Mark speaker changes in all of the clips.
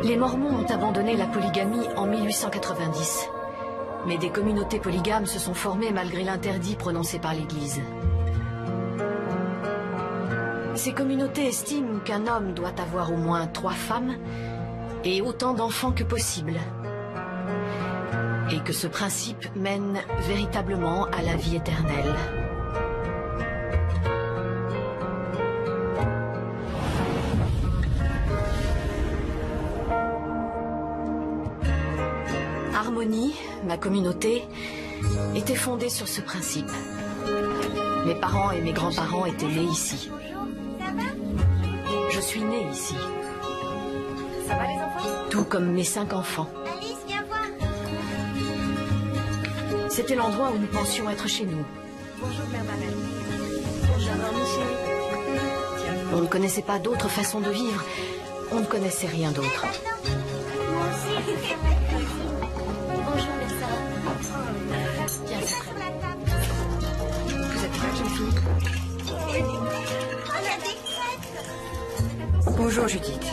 Speaker 1: Les Mormons ont abandonné la polygamie en 1890. Mais des communautés polygames se sont formées malgré l'interdit prononcé par l'Église. Ces communautés estiment qu'un homme doit avoir au moins 3 femmes et autant d'enfants que possible. Et que ce principe mène véritablement à la vie éternelle. Harmonie, ma communauté, était fondée sur ce principe. Mes parents et mes grands-parents étaient nés ici. Je suis née ici.
Speaker 2: Ça va les enfants?
Speaker 1: Tout comme mes 5 enfants.
Speaker 2: Alice, viens voir.
Speaker 1: C'était l'endroit où nous pensions être chez nous.
Speaker 2: Bonjour Mère Babel. Bonjour Michel.
Speaker 1: On ne connaissait pas d'autre façon de vivre. On ne connaissait rien d'autre.
Speaker 2: Moi aussi. Bonjour Mère Sarah.
Speaker 1: Viens, c'est prêt. Vous êtes prête, jeune fille? Bonjour, Judith.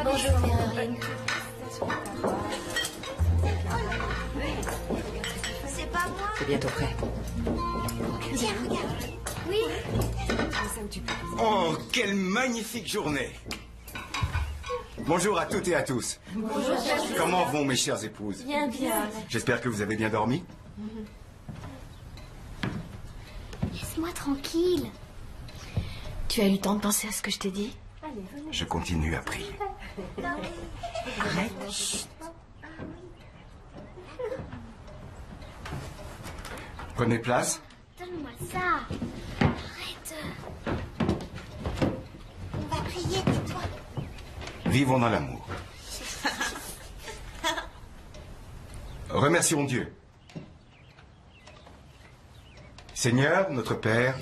Speaker 2: Bonjour Mère Arlene. C'est pas moi.
Speaker 1: C'est bientôt prêt.
Speaker 2: Tiens, regarde. Oui.
Speaker 3: Oh, quelle magnifique journée! Bonjour à toutes et à tous.
Speaker 2: Bonjour.
Speaker 3: Comment vont mes chères épouses?
Speaker 2: Bien, bien.
Speaker 3: J'espère que vous avez bien dormi.
Speaker 2: Laisse-moi tranquille.
Speaker 1: Tu as eu le temps de penser à ce que je t'ai dit?
Speaker 3: Je continue à prier.
Speaker 1: Arrête.
Speaker 3: Prenez place.
Speaker 2: Donne-moi ça. Arrête. On va prier, tais-toi.
Speaker 3: Vivons dans l'amour. Remercions Dieu. Seigneur, notre Père,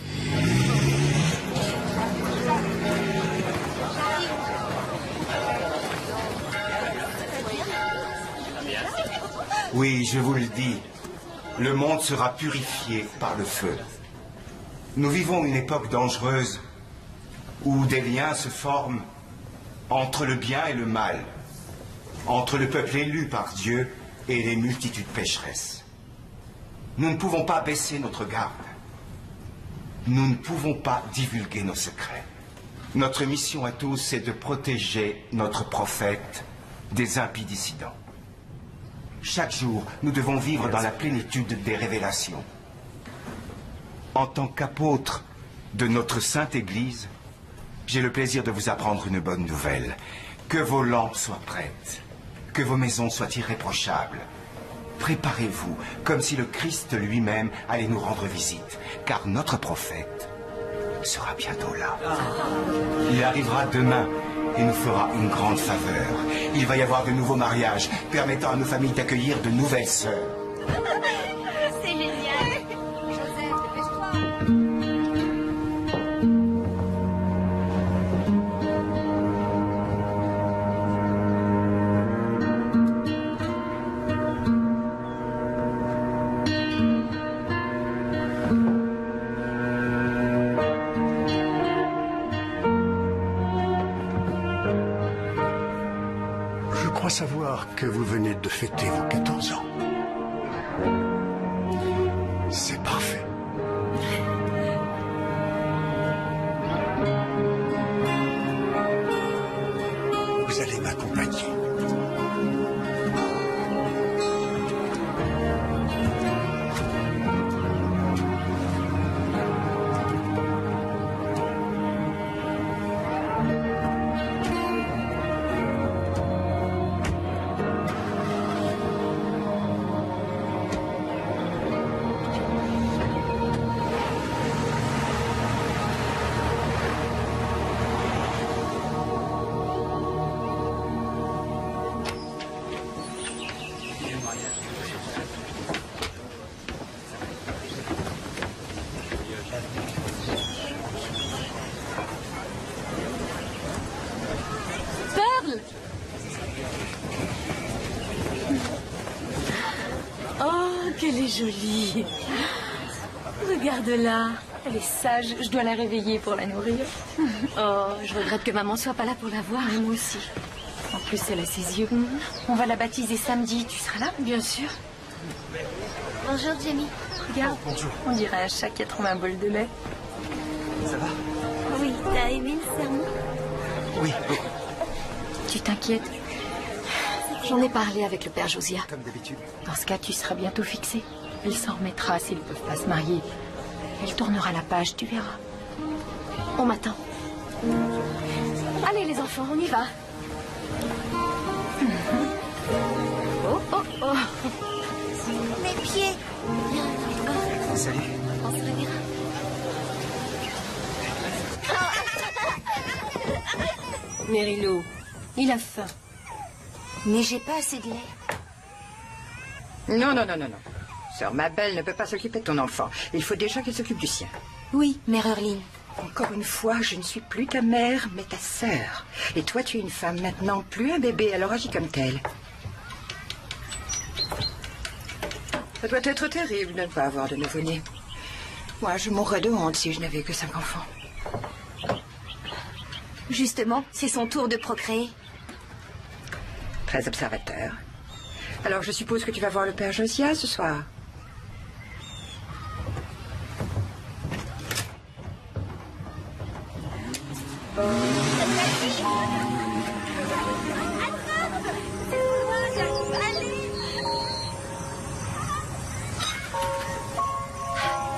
Speaker 3: oui, je vous le dis, le monde sera purifié par le feu. Nous vivons une époque dangereuse où des liens se forment entre le bien et le mal, entre le peuple élu par Dieu et les multitudes pécheresses. Nous ne pouvons pas baisser notre garde. Nous ne pouvons pas divulguer nos secrets. Notre mission à tous, c'est de protéger notre prophète des impies dissidents. Chaque jour, nous devons vivre dans la plénitude des révélations. En tant qu'apôtre de notre Sainte Église, j'ai le plaisir de vous apprendre une bonne nouvelle. Que vos lampes soient prêtes, que vos maisons soient irréprochables. Préparez-vous comme si le Christ lui-même allait nous rendre visite, car notre prophète sera bientôt là. Il arrivera demain et nous fera une grande faveur. Il va y avoir de nouveaux mariages, permettant à nos familles d'accueillir de nouvelles sœurs.
Speaker 2: C'est génial. Joseph, dépêche-toi.
Speaker 4: Je crois savoir que vous venez de fêter vos 14 ans. C'est parfait. Vous allez m'accompagner.
Speaker 5: elle est jolie. Regarde-la. Elle est sage. Je dois la réveiller pour la nourrir.
Speaker 1: Oh, je regrette que maman soit pas là pour la voir.
Speaker 5: Et moi aussi. En plus, elle a ses yeux. On va la baptiser samedi. Tu seras là?
Speaker 1: Bien sûr.
Speaker 2: Bonjour, Jamie.
Speaker 5: Regarde. Bonjour. On dirait un chat qui a trouvé un bol de lait.
Speaker 6: Ça va?
Speaker 2: Oui, t'as aimé le sermon?
Speaker 6: Oui,
Speaker 5: Tu t'inquiètes?
Speaker 1: J'en ai parlé avec le père Josiah.
Speaker 6: comme d'habitude.
Speaker 5: Dans ce cas, tu seras bientôt fixé. Elle s'en remettra s'ils ne peuvent pas se marier. Elle tournera la page, tu verras.
Speaker 1: On m'attend. Allez les enfants, on y va. Oh, oh, oh.
Speaker 2: Mes pieds. Viens,
Speaker 6: Salut.
Speaker 2: on se reverra.
Speaker 5: Mérilo, il a faim.
Speaker 2: Mais j'ai pas assez de lait.
Speaker 7: Non. Sœur Mabel ne peut pas s'occuper de ton enfant. Il faut déjà qu'elle s'occupe du sien.
Speaker 2: Oui, mère Erline.
Speaker 7: Encore une fois, je ne suis plus ta mère, mais ta sœur. Et toi, tu es une femme maintenant, plus un bébé, alors agis comme telle. Ça doit être terrible de ne pas avoir de nouveau-né. Moi, je mourrais de honte si je n'avais que 5 enfants.
Speaker 2: Justement, c'est son tour de procréer.
Speaker 7: Très observateur. Alors, je suppose que tu vas voir le père Josiah ce soir.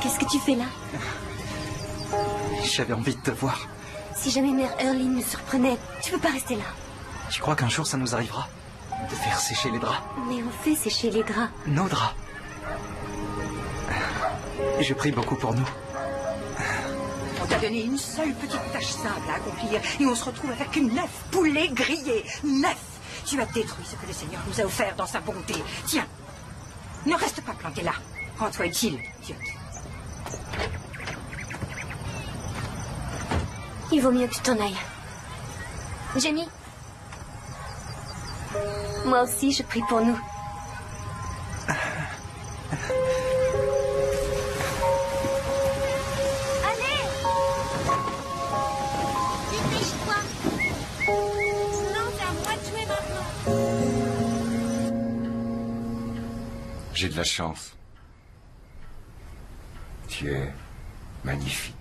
Speaker 2: Qu'est-ce que tu fais là?
Speaker 6: J'avais envie de te voir.
Speaker 2: Si jamais mère Erline nous surprenait, tu peux pas rester là.
Speaker 6: Tu crois qu'un jour ça nous arrivera? De faire sécher les draps?
Speaker 2: Mais on fait sécher les draps.
Speaker 6: Nos draps. Je prie beaucoup pour nous.
Speaker 7: On t'a donné une seule petite tâche simple à accomplir et on se retrouve avec 9 poulets grillés. 9! Tu as détruit ce que le Seigneur nous a offert dans sa bonté. Tiens, ne reste pas planté là. Rends-toi utile, Dieu.
Speaker 2: Il vaut mieux que tu t'en ailles. Jamie? Moi aussi, je prie pour nous. Allez! Dépêche-toi! Sinon, c'est à moi de jouer maintenant.
Speaker 3: J'ai de la chance. Tu es magnifique.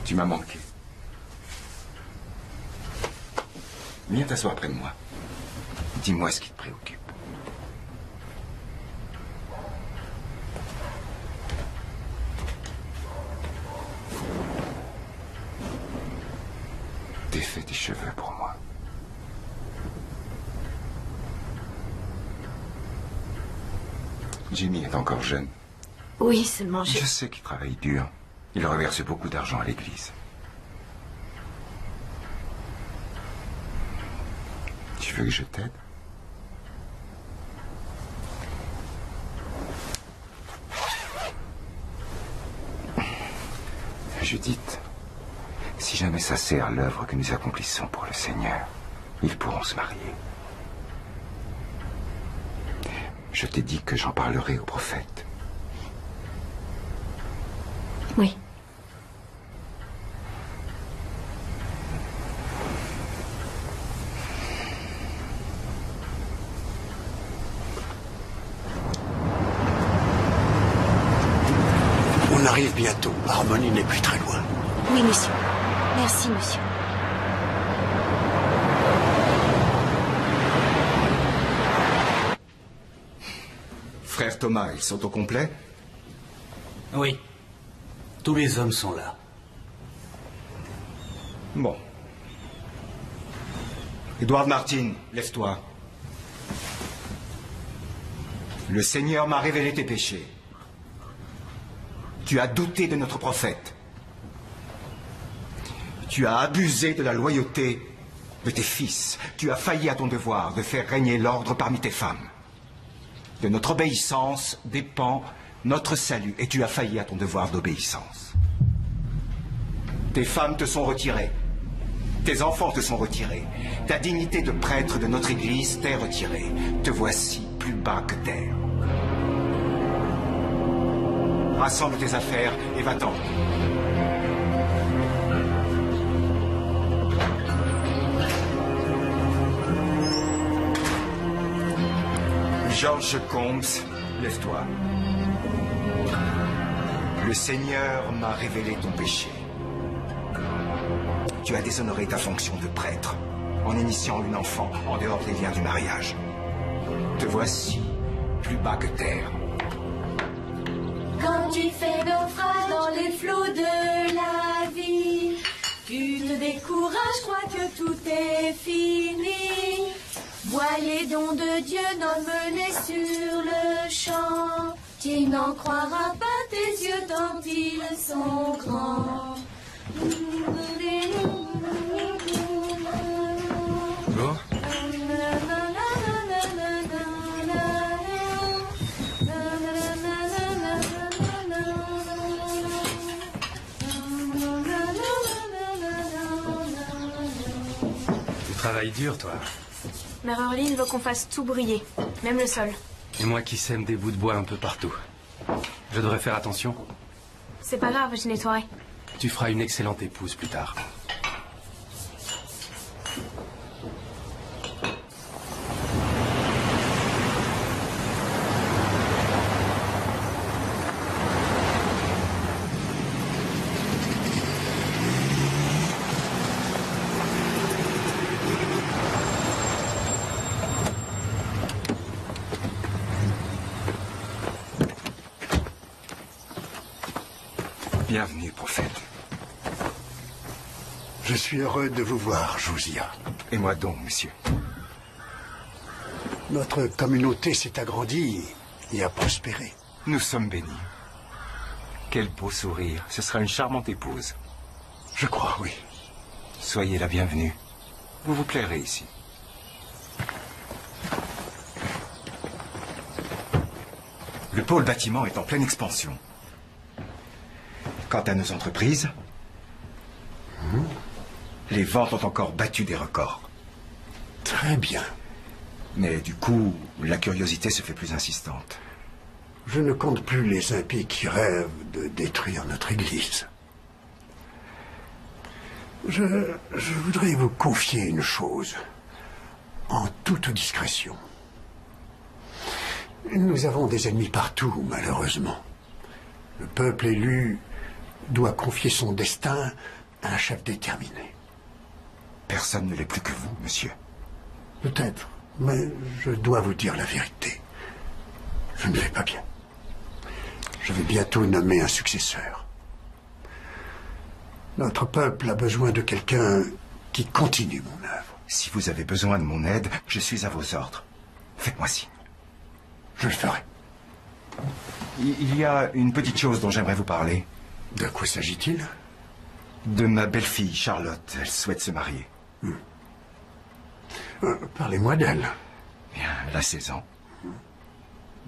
Speaker 3: Tu m'as manqué. Viens t'asseoir près de moi. Dis-moi ce qui te préoccupe. Défais tes cheveux pour moi. Jimmy est encore jeune.
Speaker 1: Oui, seulement
Speaker 3: Je sais qu'il travaille dur. Il reverse beaucoup d'argent à l'église. Tu veux que je t'aide? Judith, si jamais ça sert l'œuvre que nous accomplissons pour le Seigneur, ils pourront se marier. Je t'ai dit que j'en parlerai au prophète.
Speaker 1: Oui.
Speaker 4: On arrive bientôt. Harmonie n'est plus très loin.
Speaker 2: Oui, monsieur. Merci, monsieur.
Speaker 3: Frère Thomas, ils sont au complet?
Speaker 8: Oui. Tous les hommes sont là.
Speaker 3: Bon. Edward Martin, lève-toi. Le Seigneur m'a révélé tes péchés. Tu as douté de notre prophète. Tu as abusé de la loyauté de tes fils. Tu as failli à ton devoir de faire régner l'ordre parmi tes femmes. De notre obéissance dépend notre salut, et tu as failli à ton devoir d'obéissance. Tes femmes te sont retirées. Tes enfants te sont retirés. Ta dignité de prêtre de notre église t'est retirée. Te voici plus bas que terre. Rassemble tes affaires et va-t'en. George Combs, lève-toi. Le Seigneur m'a révélé ton péché. Tu as déshonoré ta fonction de prêtre en initiant une enfant en dehors des liens du mariage. Te voici plus bas que terre.
Speaker 2: Quand tu fais naufrage dans les flots de la vie, tu te décourages, crois que tout est fini. Vois les dons de Dieu, nomme-les sur le champ. Tu n'en croiras pas tes yeux tant ils sont grands.
Speaker 9: Bon. Tu travailles dur, toi.
Speaker 10: Mère Orline veut qu'on fasse tout briller, même le sol.
Speaker 9: Et moi qui sème des bouts de bois un peu partout. Je devrais faire attention.
Speaker 10: C'est pas grave, je nettoierai.
Speaker 9: Tu feras une excellente épouse plus tard.
Speaker 3: Bienvenue, prophète.
Speaker 4: Je suis heureux de vous voir, Josiah.
Speaker 3: Et moi donc, monsieur.
Speaker 4: Notre communauté s'est agrandie et a prospéré.
Speaker 3: Nous sommes bénis. Quel beau sourire. Ce sera une charmante épouse.
Speaker 4: Je crois, oui.
Speaker 3: Soyez la bienvenue. Vous vous plairez ici. Le pôle bâtiment est en pleine expansion. Quant à nos entreprises, les ventes ont encore battu des records.
Speaker 4: Très bien.
Speaker 3: Mais du coup, la curiosité se fait plus insistante.
Speaker 4: Je ne compte plus les impies qui rêvent de détruire notre église. Je voudrais vous confier une chose, en toute discrétion. Nous avons des ennemis partout, malheureusement. Le peuple élu doit confier son destin à un chef déterminé.
Speaker 3: Personne ne l'est plus que vous, monsieur.
Speaker 4: Peut-être, mais je dois vous dire la vérité. Je ne vais pas bien. Je vais bientôt nommer un successeur. Notre peuple a besoin de quelqu'un qui continue mon œuvre.
Speaker 3: Si vous avez besoin de mon aide, je suis à vos ordres. Faites-moi signe.
Speaker 4: Je le ferai.
Speaker 3: Il y a une petite chose dont j'aimerais vous parler.
Speaker 4: De quoi s'agit-il?
Speaker 3: De ma belle-fille, Charlotte. Elle souhaite se marier.
Speaker 4: Parlez-moi d'elle.
Speaker 3: Bien, elle a 16 ans.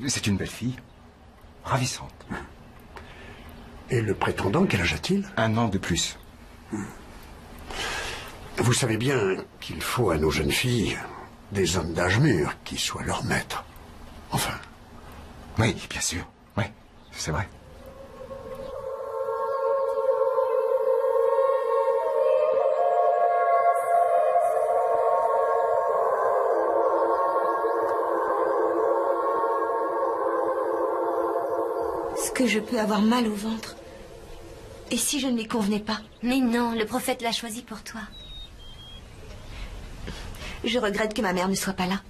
Speaker 3: C'est une belle fille. Ravissante.
Speaker 4: Et le prétendant, quel âge a-t-il?
Speaker 3: 1 an de plus.
Speaker 4: Vous savez bien qu'il faut à nos jeunes filles des hommes d'âge mûr qui soient leurs maîtres. Enfin.
Speaker 3: Oui, bien sûr. Oui, c'est vrai.
Speaker 2: Est-ce que je peux avoir mal au ventre? Et si je ne lui convenais pas?
Speaker 11: Mais non, le prophète l'a choisi pour toi.
Speaker 2: Je regrette que ma mère ne soit pas là.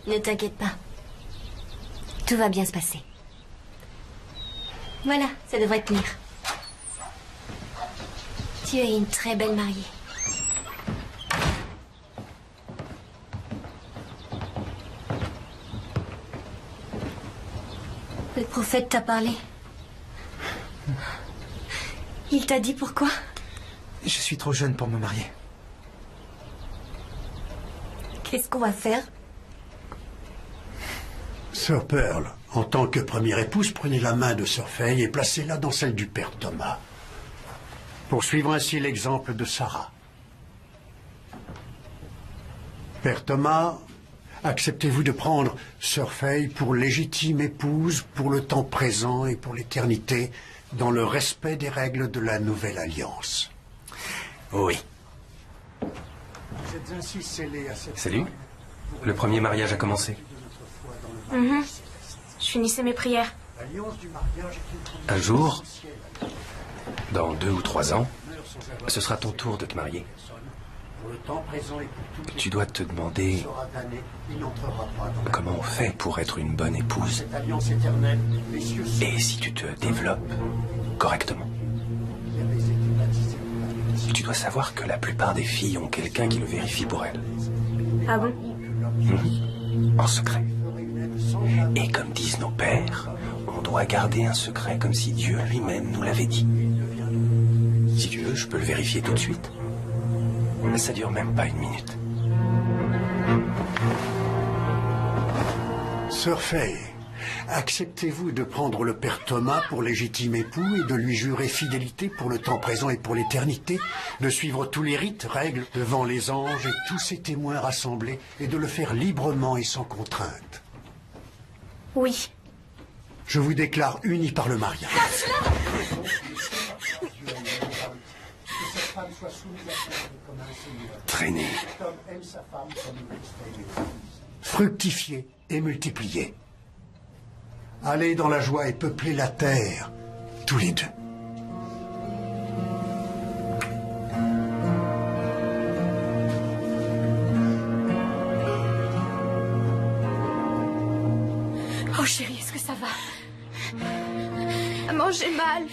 Speaker 11: Ne t'inquiète pas. Tout va bien se passer. Voilà, ça devrait tenir. Tu es une très belle mariée. Le prophète t'a parlé. Il t'a dit pourquoi?
Speaker 6: Je suis trop jeune pour me marier.
Speaker 11: Qu'est-ce qu'on va faire?
Speaker 4: Sœur Pearl, en tant que première épouse, prenez la main de Sœur Fay et placez-la dans celle du père Thomas. Poursuivons ainsi l'exemple de Sarah. Père Thomas, acceptez-vous de prendre Sœur Fay pour légitime épouse pour le temps présent et pour l'éternité, dans le respect des règles de la Nouvelle Alliance?
Speaker 9: Oui.
Speaker 4: Vous êtes ainsi scellés à cette...
Speaker 9: Salut. Le premier mariage a commencé.
Speaker 10: Je finissais mes prières.
Speaker 9: Un jour, dans 2 ou 3 ans, ce sera ton tour de te marier. Tu dois te demander comment on fait pour être une bonne épouse. Et si tu te développes correctement. Tu dois savoir que la plupart des filles ont quelqu'un qui le vérifie pour elles.
Speaker 10: Ah bon?
Speaker 9: En secret. Et comme disent nos pères, on doit garder un secret comme si Dieu lui-même nous l'avait dit. Si tu veux, je peux le vérifier tout de suite. Ça dure même pas 1 minute.
Speaker 4: Sœur Fay, acceptez-vous de prendre le Père Thomas pour légitime époux et de lui jurer fidélité pour le temps présent et pour l'éternité, de suivre tous les rites, règles devant les anges et tous ces témoins rassemblés, et de le faire librement et sans contrainte?
Speaker 10: Oui.
Speaker 4: Je vous déclare unis par le mariage.
Speaker 9: Traînez.
Speaker 4: Fructifiez et multipliez. Allez dans la joie et peuplez la terre, tous les deux.
Speaker 10: Oh chérie, est-ce que ça va? Maman, j'ai mal.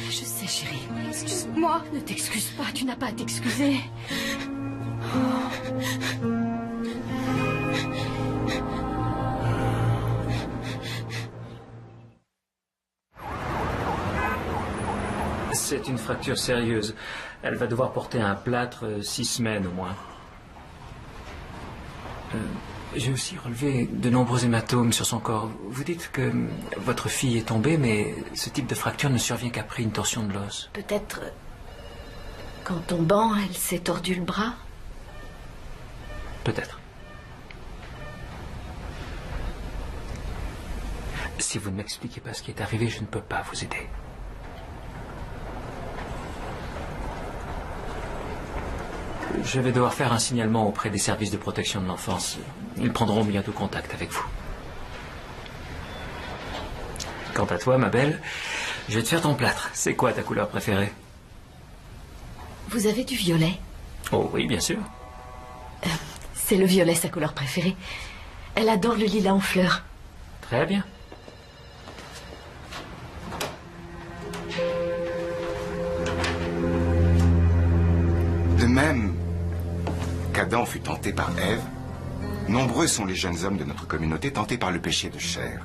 Speaker 1: Je sais, chérie.
Speaker 10: Excuse-moi.
Speaker 1: Ne t'excuse pas, tu n'as pas à t'excuser.
Speaker 8: C'est une fracture sérieuse. Elle va devoir porter un plâtre 6 semaines au moins. J'ai aussi relevé de nombreux hématomes sur son corps. Vous dites que votre fille est tombée, mais ce type de fracture ne survient qu'après une torsion de l'os.
Speaker 1: Peut-être qu'en tombant, elle s'est tordu le bras.
Speaker 8: Peut-être. Si vous ne m'expliquez pas ce qui est arrivé, je ne peux pas vous aider. Je vais devoir faire un signalement auprès des services de protection de l'enfance. Ils prendront bientôt contact avec vous. Quant à toi, ma belle, je vais te faire ton plâtre. C'est quoi ta couleur préférée?
Speaker 1: Vous avez du violet?
Speaker 8: Oh oui, bien sûr.
Speaker 1: C'est le violet, sa couleur préférée. Elle adore le lilas en fleurs.
Speaker 8: Très bien.
Speaker 3: De même qu'Adam fut tenté par Ève, nombreux sont les jeunes hommes de notre communauté tentés par le péché de chair.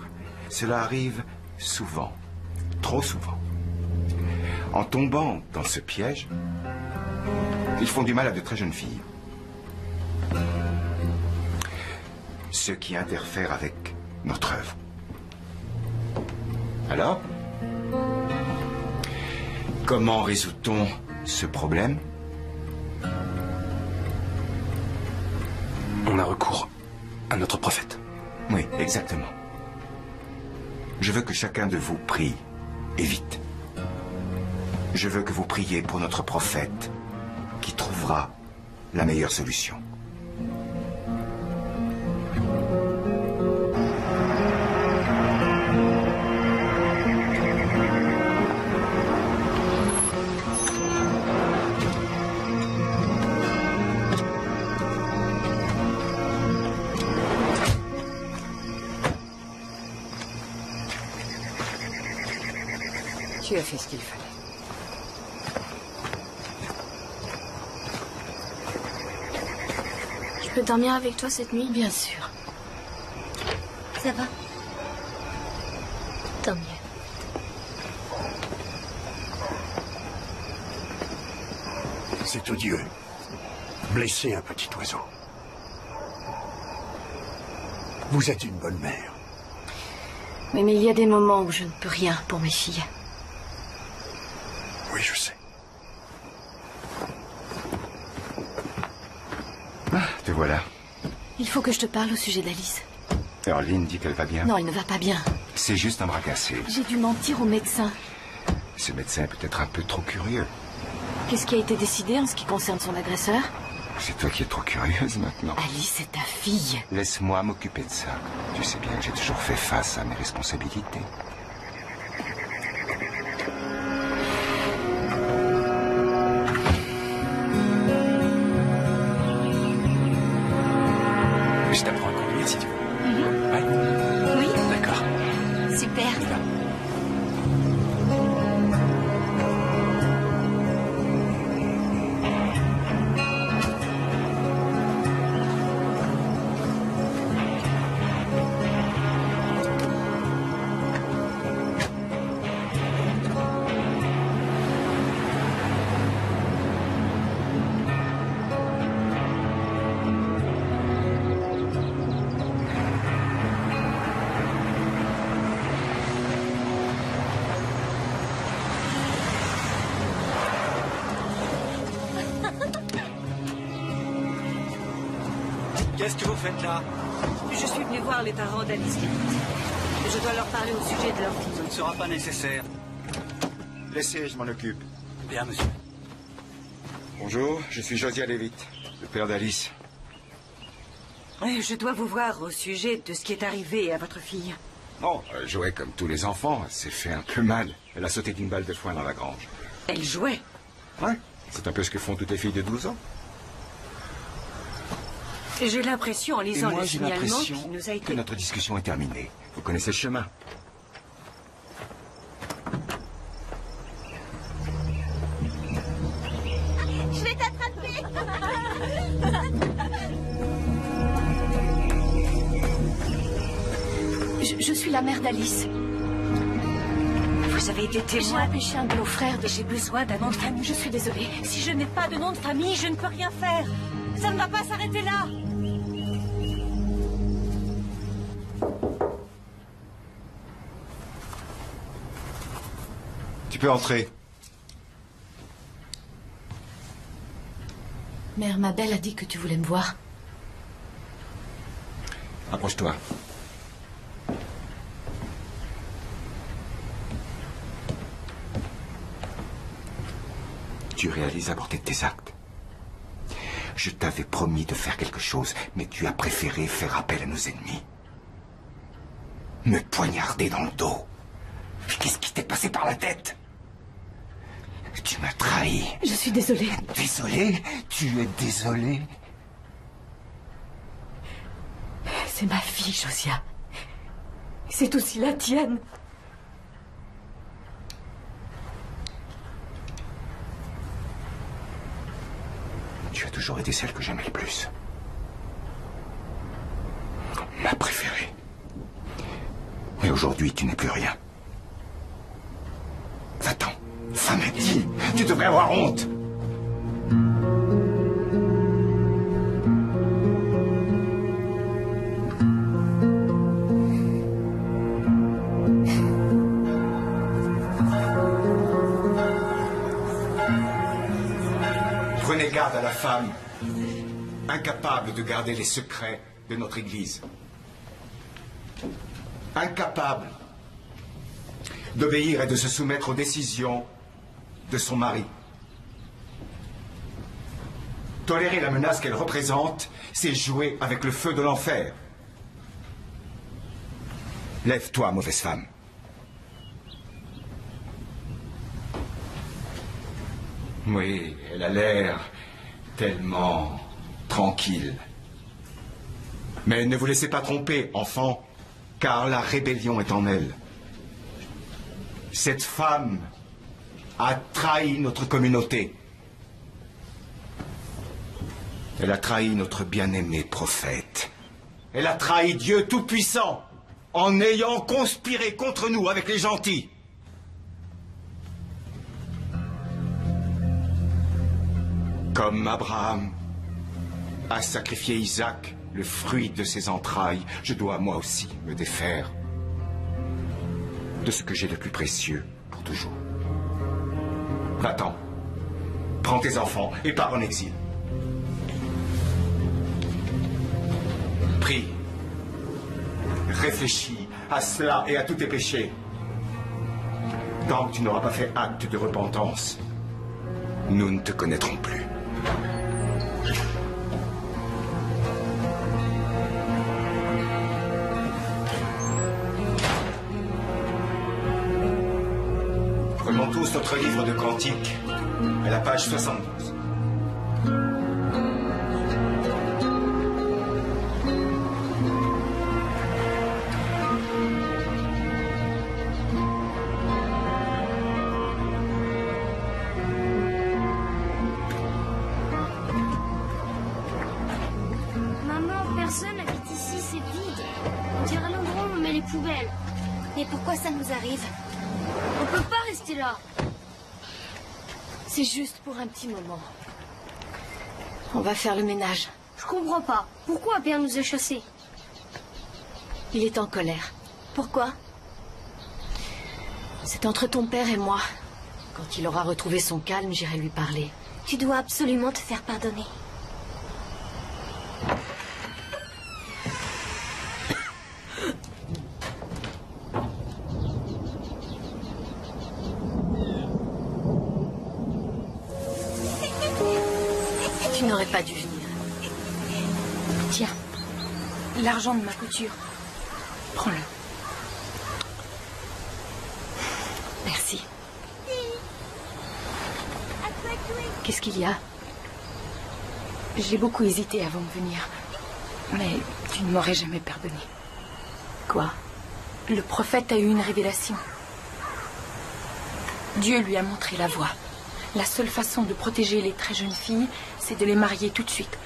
Speaker 3: Cela arrive souvent, trop souvent. En tombant dans ce piège, ils font du mal à de très jeunes filles. Ce qui interfère avec notre œuvre. Alors, comment résout-on ce problème?
Speaker 9: On a recours à notre prophète.
Speaker 3: Oui, exactement. Je veux que chacun de vous prie, et vite. Je veux que vous priez pour notre prophète, qui trouvera la meilleure solution.
Speaker 7: Tu as fait ce qu'il fallait.
Speaker 10: Je peux dormir avec toi cette nuit?
Speaker 1: Bien sûr.
Speaker 11: Ça va? Tant mieux.
Speaker 4: C'est odieux. Blesser un petit oiseau. Vous êtes une bonne mère.
Speaker 1: Mais il y a des moments où je ne peux rien pour mes filles.
Speaker 4: Oui, je sais.
Speaker 3: Ah, te voilà.
Speaker 1: Il faut que je te parle au sujet d'Alice.
Speaker 3: Erline dit qu'elle va bien.
Speaker 1: Non, elle ne va pas bien.
Speaker 3: C'est juste un bras cassé.
Speaker 1: J'ai dû mentir au médecin.
Speaker 3: Ce médecin est peut-être un peu trop curieux.
Speaker 1: Qu'est-ce qui a été décidé en ce qui concerne son agresseur?
Speaker 3: C'est toi qui es trop curieuse maintenant.
Speaker 1: Alice est ta fille.
Speaker 3: Laisse-moi m'occuper de ça. Tu sais bien que j'ai toujours fait face à mes responsabilités.
Speaker 9: Je t'apprends à conduire si tu veux. Ouais.
Speaker 1: Oui.
Speaker 9: D'accord.
Speaker 1: Super.
Speaker 9: On y va.
Speaker 6: Qu'est-ce que vous faites là?
Speaker 7: Je suis venu voir les parents d'Alice Levitt. Je dois leur parler au sujet de leur fille.
Speaker 6: Ce ne sera pas nécessaire.
Speaker 3: Laissez, je m'en occupe.
Speaker 6: Bien, monsieur.
Speaker 3: Bonjour, je suis Josiah Levitt, le père d'Alice.
Speaker 7: Je dois vous voir au sujet de ce qui est arrivé à votre fille.
Speaker 3: Oh, elle jouait comme tous les enfants. Elle s'est fait un peu mal. Elle a sauté d'une balle de foin dans la grange.
Speaker 7: Elle jouait?
Speaker 3: Ouais, c'est un peu ce que font toutes les filles de 12 ans.
Speaker 7: J'ai l'impression, en lisant le signalement, qui nous a été...
Speaker 3: que notre discussion est terminée. Vous connaissez le chemin.
Speaker 2: Je vais t'attraper.
Speaker 1: Je suis la mère d'Alice.
Speaker 7: Vous avez été
Speaker 1: J'ai
Speaker 7: témoin.
Speaker 1: empêché un de nos frères de...
Speaker 7: J'ai besoin d'un nom de famille.
Speaker 1: Je suis désolée.
Speaker 7: Si je n'ai pas de nom de famille, je ne peux rien faire. Ça ne va pas s'arrêter là.
Speaker 3: Tu peux entrer.
Speaker 1: Mère Mabel a dit que tu voulais me voir.
Speaker 3: Approche-toi. Tu réalises la portée de tes actes. Je t'avais promis de faire quelque chose, mais tu as préféré faire appel à nos ennemis. Me poignarder dans le dos. Qu'est-ce qui t'est passé par la tête? Tu m'as trahi.
Speaker 1: Je suis désolée.
Speaker 3: Désolé? Tu es désolé?
Speaker 1: C'est ma fille, Josiah. C'est aussi la tienne.
Speaker 3: Tu as toujours été celle que j'aimais le plus. Ma préférée. Mais aujourd'hui, tu n'es plus rien. Va-t'en. Femme indigne. Tu devrais avoir honte. Prenez garde à la femme, incapable de garder les secrets de notre Église. Incapable d'obéir et de se soumettre aux décisions de son mari. Tolérer la menace qu'elle représente, c'est jouer avec le feu de l'enfer. Lève-toi, mauvaise femme. Oui, elle a l'air tellement tranquille. Mais ne vous laissez pas tromper, enfant, car la rébellion est en elle. Cette femme a trahi notre communauté. Elle a trahi notre bien-aimé prophète. Elle a trahi Dieu Tout-Puissant en ayant conspiré contre nous avec les gentils. Comme Abraham a sacrifié Isaac, le fruit de ses entrailles, je dois moi aussi me défaire de ce que j'ai de plus précieux pour toujours. Va-t'en, prends tes enfants et pars en exil. prie, réfléchis à cela et à tous tes péchés. Tant que tu n'auras pas fait acte de repentance, nous ne te connaîtrons plus. Prenons tous notre livre de cantiques, à la page 72.
Speaker 10: Mais pourquoi ça nous arrive? On peut pas rester là.
Speaker 1: C'est juste pour un petit moment. On va faire le ménage.
Speaker 10: Je comprends pas. Pourquoi Père nous a chassés?
Speaker 1: Il est en colère.
Speaker 10: Pourquoi?
Speaker 1: C'est entre ton père et moi. Quand il aura retrouvé son calme, j'irai lui parler.
Speaker 10: Tu dois absolument te faire pardonner.
Speaker 1: Tu n'aurais pas dû venir.
Speaker 5: Tiens, l'argent de ma couture. Prends-le.
Speaker 1: Merci. Qu'est-ce qu'il y a?
Speaker 5: J'ai beaucoup hésité avant de venir. Mais tu ne m'aurais jamais pardonné.
Speaker 1: Quoi?
Speaker 5: Le prophète a eu une révélation. Dieu lui a montré la voie. La seule façon de protéger les très jeunes filles, c'est de les marier tout de suite.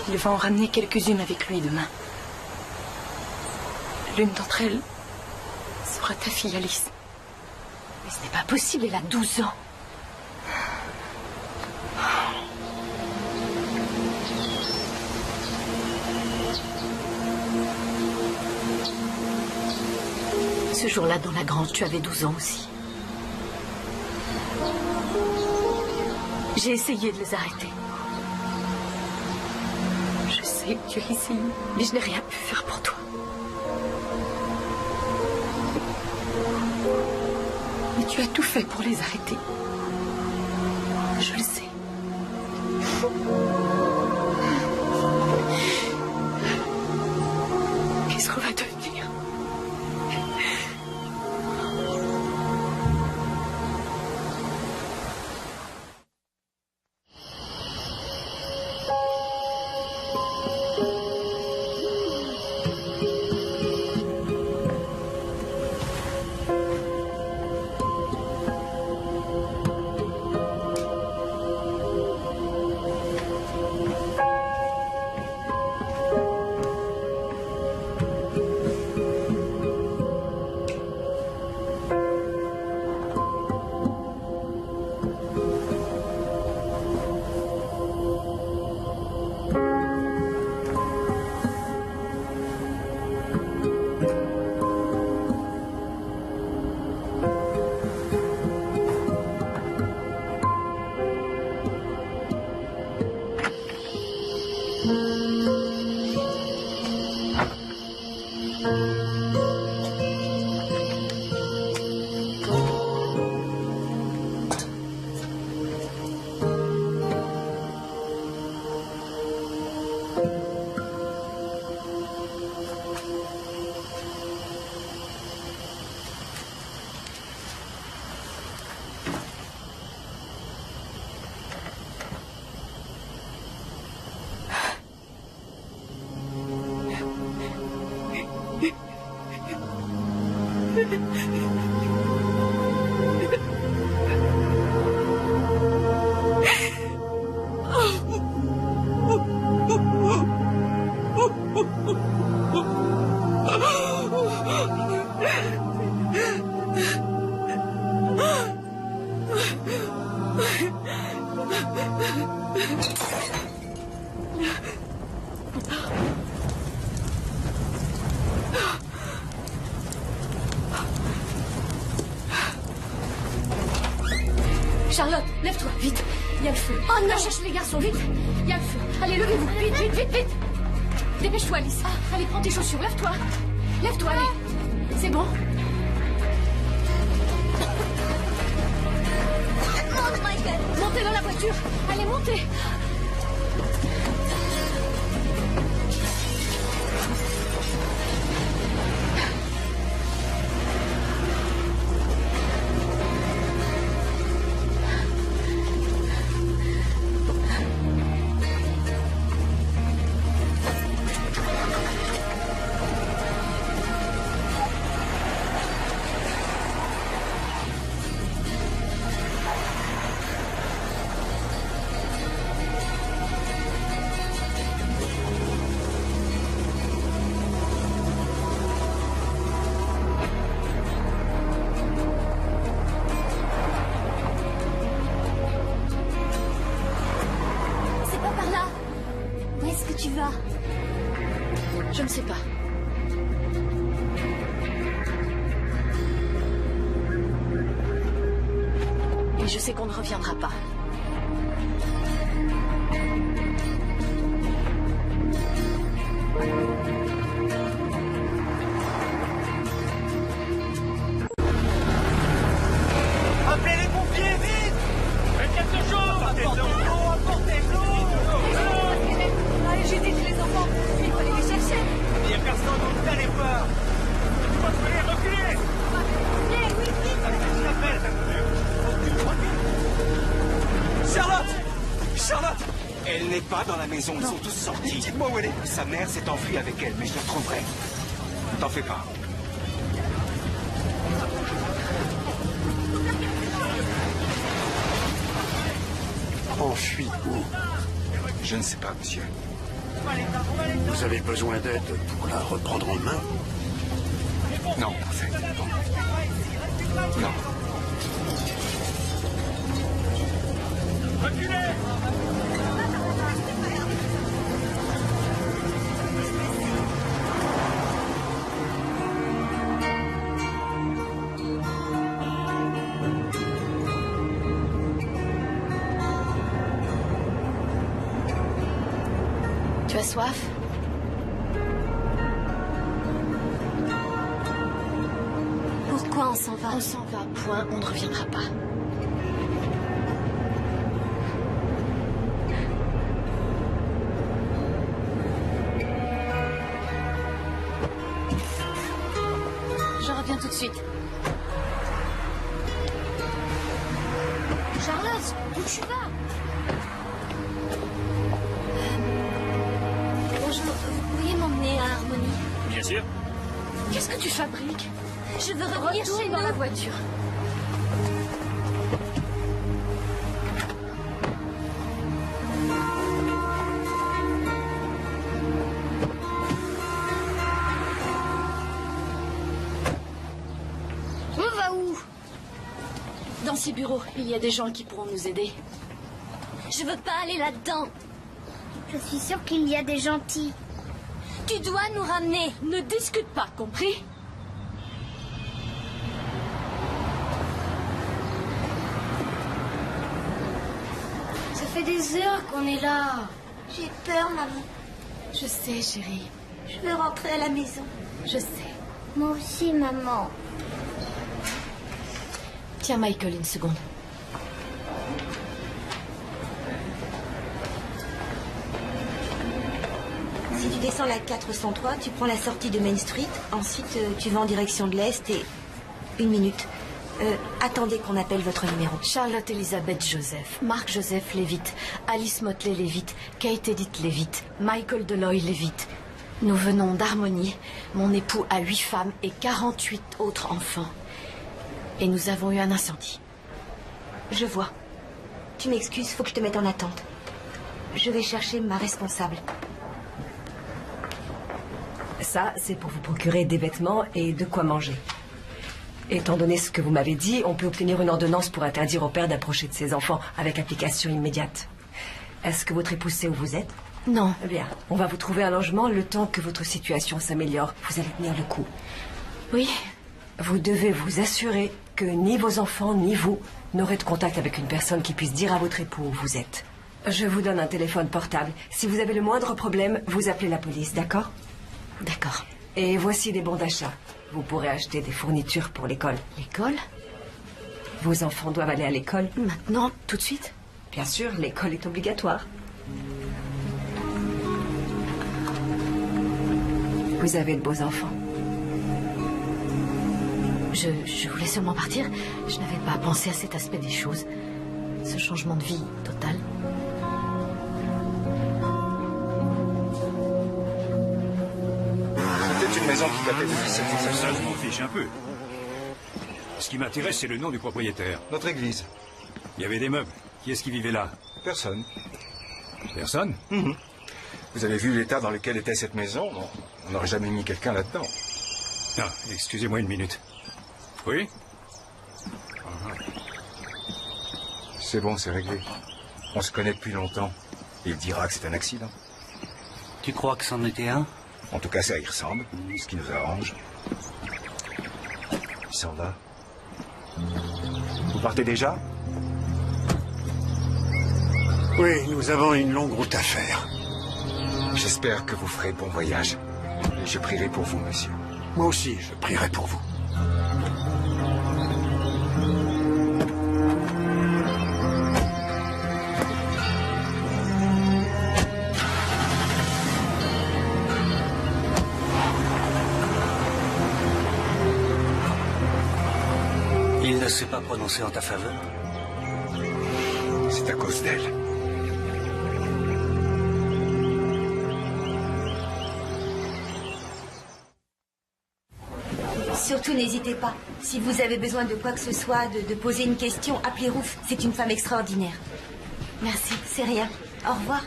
Speaker 5: Il va en ramener quelques-unes avec lui demain. L'une d'entre elles sera ta fille Alice.
Speaker 1: Mais ce n'est pas possible, elle a 12 ans. Ce jour-là, dans la grange, tu avais 12 ans aussi. J'ai essayé de les arrêter.
Speaker 5: Je sais que tu as essayé,
Speaker 1: mais je n'ai rien pu faire pour toi.
Speaker 5: Mais tu as tout fait pour les arrêter. Je le sais. Qu'est-ce qu'on va devenir?
Speaker 1: Charlotte, lève-toi, vite. Il y a le feu.
Speaker 10: Oh non!
Speaker 1: Cherche les garçons, vite. Il y a le feu. Allez, levez-vous. Vite, vite, vite, vite.
Speaker 10: Dépêche-toi, Alice. Allez, prends tes chaussures. Lève-toi. Lève-toi, allez. C'est bon?
Speaker 2: Monte, Michael.
Speaker 10: Montez dans la voiture. Allez, montez. Je ne sais pas. Et je sais qu'on ne reviendra pas.
Speaker 12: Appelez les pompiers, vite! Faites quelque chose! Apportez de l'eau, apportez de l'eau!
Speaker 2: Allez, j'ai dit les enfants. Il fallait les chercher.
Speaker 12: Il n'y a personne, donc n'allez pas! Reculez!
Speaker 2: Reculez, oui, vite!
Speaker 12: Je l'appelle!
Speaker 3: Charlotte! Charlotte! Elle n'est pas dans la maison, ils sont tous sortis. Dites-moi où elle est. Sa mère s'est enfuie avec elle, mais je la retrouverai. T'en fais pas.
Speaker 4: Enfui où?
Speaker 3: Je ne sais pas, monsieur.
Speaker 4: Vous avez besoin d'aide pour la reprendre en main?
Speaker 3: Non, parfait. Non.
Speaker 12: Reculez!
Speaker 1: Tu as soif?
Speaker 11: Pourquoi on s'en va?
Speaker 1: On s'en va, point, on ne reviendra pas. Je reviens tout de suite.
Speaker 11: Charlotte, où tu vas? Bonjour, vous pourriez m'emmener à Harmonie?
Speaker 12: Bien sûr.
Speaker 1: Qu'est-ce que tu fabriques?
Speaker 11: Je veux revenir
Speaker 1: Retourne
Speaker 11: chez
Speaker 1: dans
Speaker 11: nous.
Speaker 1: la voiture.
Speaker 11: On va où?
Speaker 1: Dans ces bureaux, il y a des gens qui pourront nous aider.
Speaker 11: Je veux pas aller là-dedans. Je suis sûre qu'il y a des gentils. Tu dois nous ramener.
Speaker 1: Ne discute pas, compris?
Speaker 11: Ça fait des heures qu'on est là. J'ai peur, maman.
Speaker 1: Je sais, chérie.
Speaker 11: Je veux rentrer à la maison.
Speaker 1: Je sais.
Speaker 11: Moi aussi, maman.
Speaker 1: Tiens, Michael, une seconde.
Speaker 7: Si tu descends la 403, tu prends la sortie de Main Street. Ensuite, tu vas en direction de l'Est et... Une minute. Attendez qu'on appelle votre numéro.
Speaker 1: Charlotte Elizabeth Joseph, Marc Joseph Levitt, Alice Motley Levitt, Kate Edith Levitt, Michael Deloy Levitt. Nous venons d'Harmonie. Mon époux a 8 femmes et 48 autres enfants. Et nous avons eu un incendie.
Speaker 7: Je vois. Tu m'excuses, faut que je te mette en attente. Je vais chercher ma responsable.
Speaker 13: Ça, c'est pour vous procurer des vêtements et de quoi manger. Étant donné ce que vous m'avez dit, on peut obtenir une ordonnance pour interdire au père d'approcher de ses enfants avec application immédiate. Est-ce que votre épouse sait où vous êtes?
Speaker 1: Non.
Speaker 13: Eh bien, on va vous trouver un logement le temps que votre situation s'améliore. Vous allez tenir le coup.
Speaker 1: Oui.
Speaker 13: Vous devez vous assurer que ni vos enfants ni vous n'aurez de contact avec une personne qui puisse dire à votre époux où vous êtes. Je vous donne un téléphone portable. Si vous avez le moindre problème, vous appelez la police, d'accord?
Speaker 1: D'accord.
Speaker 13: Et voici des bons d'achat. Vous pourrez acheter des fournitures pour l'école.
Speaker 1: L'école?
Speaker 13: Vos enfants doivent aller à l'école.
Speaker 1: Maintenant, tout de suite?
Speaker 13: Bien sûr, l'école est obligatoire. Vous avez de beaux enfants.
Speaker 1: Je voulais seulement partir. Je n'avais pas pensé à cet aspect des choses. Ce changement de vie total.
Speaker 3: C'était une maison qui datait de 1750.
Speaker 14: Ça, je m'en fiche un peu. Ce qui m'intéresse, c'est le nom du propriétaire.
Speaker 3: Notre église.
Speaker 14: Il y avait des meubles. Qui est-ce qui vivait là?
Speaker 3: Personne.
Speaker 14: Personne?
Speaker 3: Vous avez vu l'état dans lequel était cette maison? On n'aurait jamais mis quelqu'un là-dedans.
Speaker 14: Ah, excusez-moi une minute. Oui?
Speaker 3: C'est bon, c'est réglé. On se connaît depuis longtemps. Il dira que c'est un accident.
Speaker 15: Tu crois que c'en était un?
Speaker 3: En tout cas, ça y ressemble. Ce qui nous arrange. Il s'en va. Vous partez déjà?
Speaker 4: Oui, nous avons une longue route à faire.
Speaker 3: J'espère que vous ferez bon voyage. Et je prierai pour vous, monsieur.
Speaker 4: Moi aussi, je prierai pour vous.
Speaker 15: Il ne s'est pas prononcé en ta faveur?
Speaker 3: C'est à cause d'elle.
Speaker 16: Surtout, n'hésitez pas. Si vous avez besoin de quoi que ce soit, de poser une question, appelez Rouf. C'est une femme extraordinaire. Merci, c'est rien. Au revoir.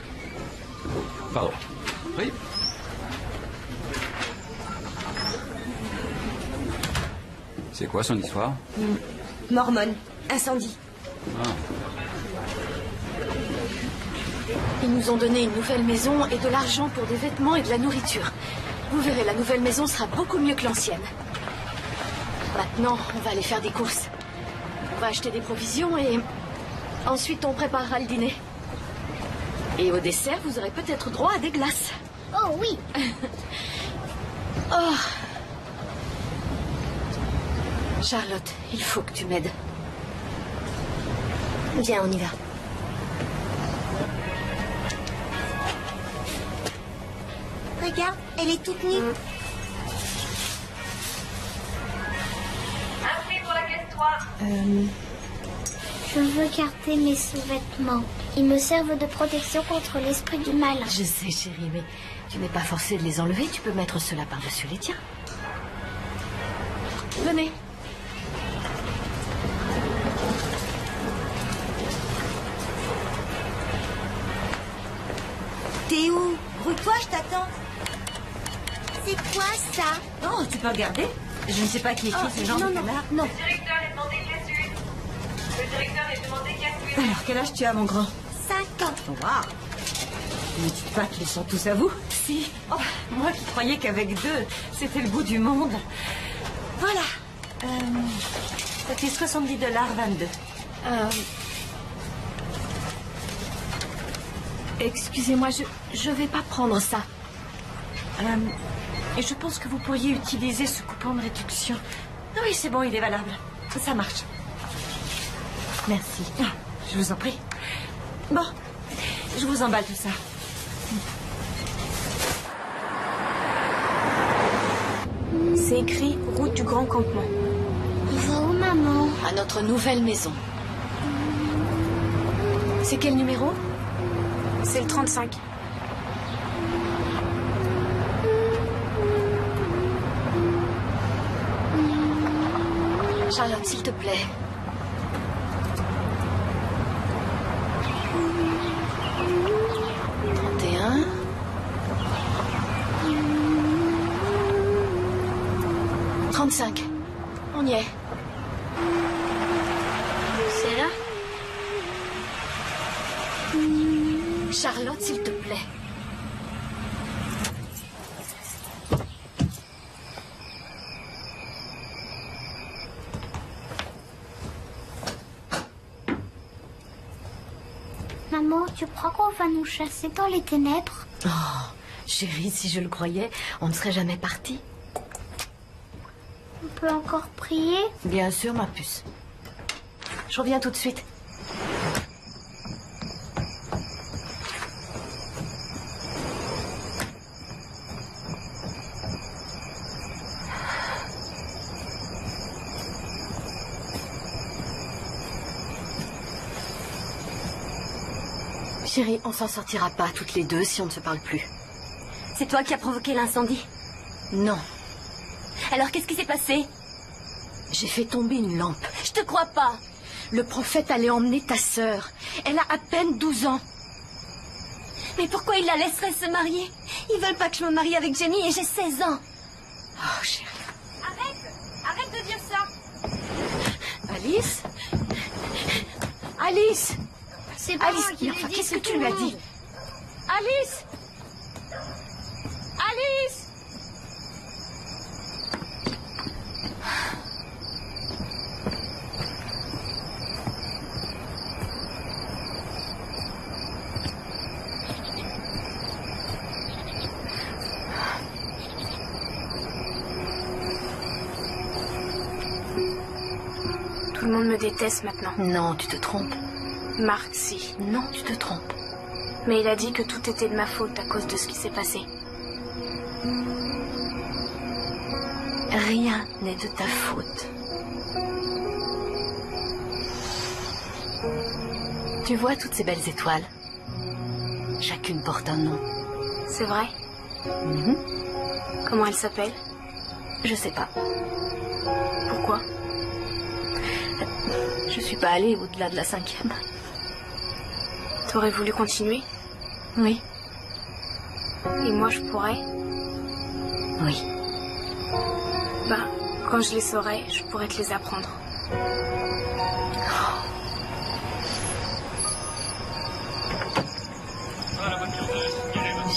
Speaker 6: Pardon. Oui. C'est quoi son histoire?
Speaker 16: Mormone. Incendie.
Speaker 6: Ah.
Speaker 1: Ils nous ont donné une nouvelle maison et de l'argent pour des vêtements et de la nourriture. Vous verrez, la nouvelle maison sera beaucoup mieux que l'ancienne. Maintenant, on va aller faire des courses. On va acheter des provisions et ensuite on préparera le dîner. Et au dessert, vous aurez peut-être droit à des glaces.
Speaker 11: Oh oui.
Speaker 1: Oh. Charlotte, il faut que tu m'aides.
Speaker 16: Viens, on y va. Regarde, elle est toute nue.
Speaker 2: Pour la caisse 3.
Speaker 11: Je veux garder mes sous-vêtements. Ils me servent de protection contre l'esprit du mal.
Speaker 1: Je sais, chérie, mais tu n'es pas forcée de les enlever. Tu peux mettre cela par-dessus les tiens. Venez.
Speaker 16: T'es où? Roule-toi, je t'attends.
Speaker 11: C'est quoi ça?
Speaker 16: Oh, tu peux regarder? Je ne sais pas qui écrit ce genre de canard. Non.
Speaker 2: Le directeur est demandé qu'il y a suite. Le directeur est demandé qu'il y a suite.
Speaker 16: Alors, quel âge tu as, mon grand?
Speaker 11: 5 ans.
Speaker 16: Waouh. Ne dites pas qu'ils sont tous à vous. Si. Oh, moi qui croyais qu'avec 2, c'était le bout du monde. Voilà. Ça fait $70, 22.
Speaker 1: Excusez-moi, je vais pas prendre ça.
Speaker 16: Et je pense que vous pourriez utiliser ce coupon de réduction. Ah oui, c'est bon, il est valable. Ça marche.
Speaker 1: Merci.
Speaker 16: Ah, je vous en prie. Bon, je vous emballe tout ça. C'est écrit route du Grand Campement.
Speaker 11: On va où, maman?
Speaker 1: À notre nouvelle maison. C'est quel numéro?
Speaker 5: C'est le 35.
Speaker 1: Charlotte, s'il te plaît. « 35. On y est.
Speaker 11: C'est là?
Speaker 1: Charlotte, s'il te plaît.
Speaker 11: Maman, Tu crois qu'on va nous chasser dans les ténèbres?
Speaker 1: Oh, chérie, si je le croyais, on ne serait jamais parti.
Speaker 11: On peut encore prier?
Speaker 1: Bien sûr, ma puce. Je reviens tout de suite. Chérie, on s'en sortira pas toutes les deux si on ne se parle plus.
Speaker 10: C'est toi qui as provoqué l'incendie?
Speaker 1: Non.
Speaker 10: Alors qu'est-ce qui s'est passé?
Speaker 1: J'ai fait tomber une lampe.
Speaker 10: Je te crois pas.
Speaker 1: Le prophète allait emmener ta sœur. Elle a à peine 12 ans.
Speaker 10: Mais pourquoi ils la laisseraient se marier? Ils veulent pas que je me marie avec Jamie et j'ai 16 ans.
Speaker 1: Oh, chérie.
Speaker 10: Arrête de dire ça.
Speaker 1: Alice? Alice?
Speaker 11: C'est pas
Speaker 1: Alice,
Speaker 11: moi qui l'ai
Speaker 1: enfin,
Speaker 11: dit,
Speaker 1: qu'est-ce
Speaker 11: c'est
Speaker 1: que tu
Speaker 11: tout
Speaker 1: lui
Speaker 11: le
Speaker 1: as dit?
Speaker 11: monde.
Speaker 1: Alice? Alice?
Speaker 5: Tout le monde me déteste maintenant.
Speaker 1: Non, tu te trompes.
Speaker 5: Marc, si.
Speaker 1: Non, tu te trompes.
Speaker 5: Mais il a dit que tout était de ma faute à cause de ce qui s'est passé.
Speaker 1: Rien n'est de ta faute. Tu vois toutes ces belles étoiles? Chacune porte un nom.
Speaker 5: C'est vrai?
Speaker 1: Mhm.
Speaker 5: Comment elle s'appelle?
Speaker 1: Je sais pas.
Speaker 5: Pourquoi?
Speaker 1: Je suis pas allée au-delà de la 5e.
Speaker 5: T'aurais voulu continuer?
Speaker 1: Oui.
Speaker 5: Et moi, je pourrais?
Speaker 1: Oui.
Speaker 5: Ben, quand je les saurai, je pourrais te les apprendre.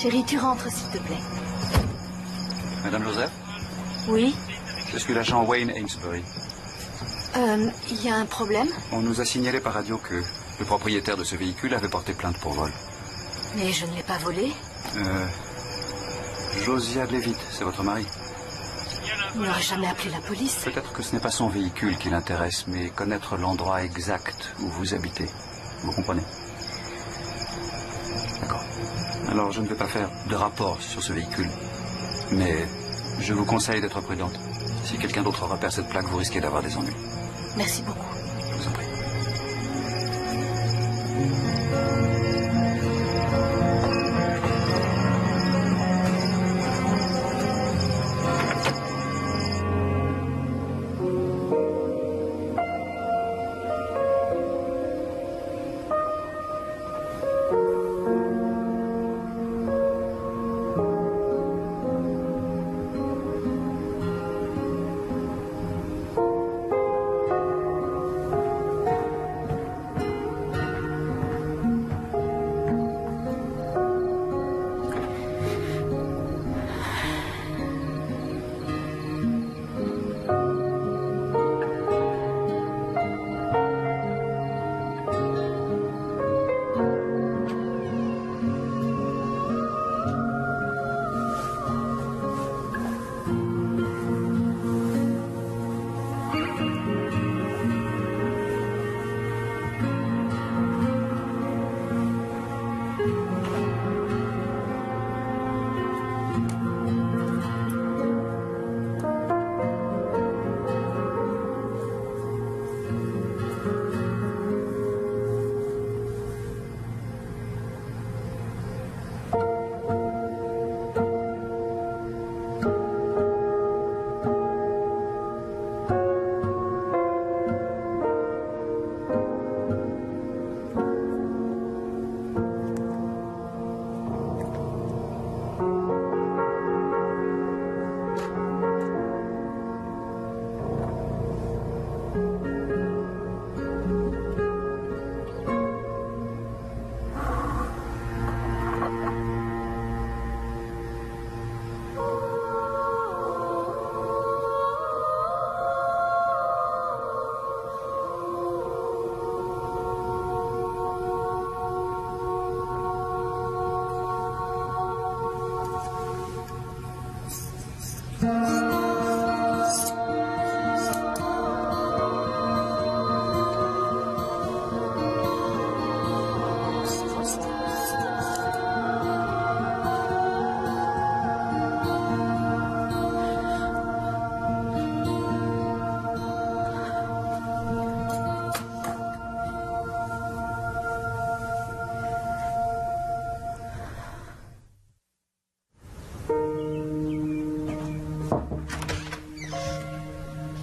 Speaker 1: Chérie, tu rentres, s'il te plaît.
Speaker 15: Madame Joseph,
Speaker 1: Oui?
Speaker 15: je suis l'agent Wayne Amesbury.
Speaker 1: Il y a un problème?
Speaker 15: On nous a signalé par radio que le propriétaire de ce véhicule avait porté plainte pour vol.
Speaker 1: Mais je ne l'ai pas volé.
Speaker 15: Josiah Levitt, c'est votre mari?
Speaker 1: Il n'aurait jamais appelé la police.
Speaker 15: Peut-être que ce n'est pas son véhicule qui l'intéresse, mais connaître l'endroit exact où vous habitez. Vous comprenez? D'accord. Alors, je ne vais pas faire de rapport sur ce véhicule. Mais je vous conseille d'être prudente. Si quelqu'un d'autre repère cette plaque, vous risquez d'avoir des ennuis.
Speaker 1: Merci beaucoup.
Speaker 15: Je vous en prie.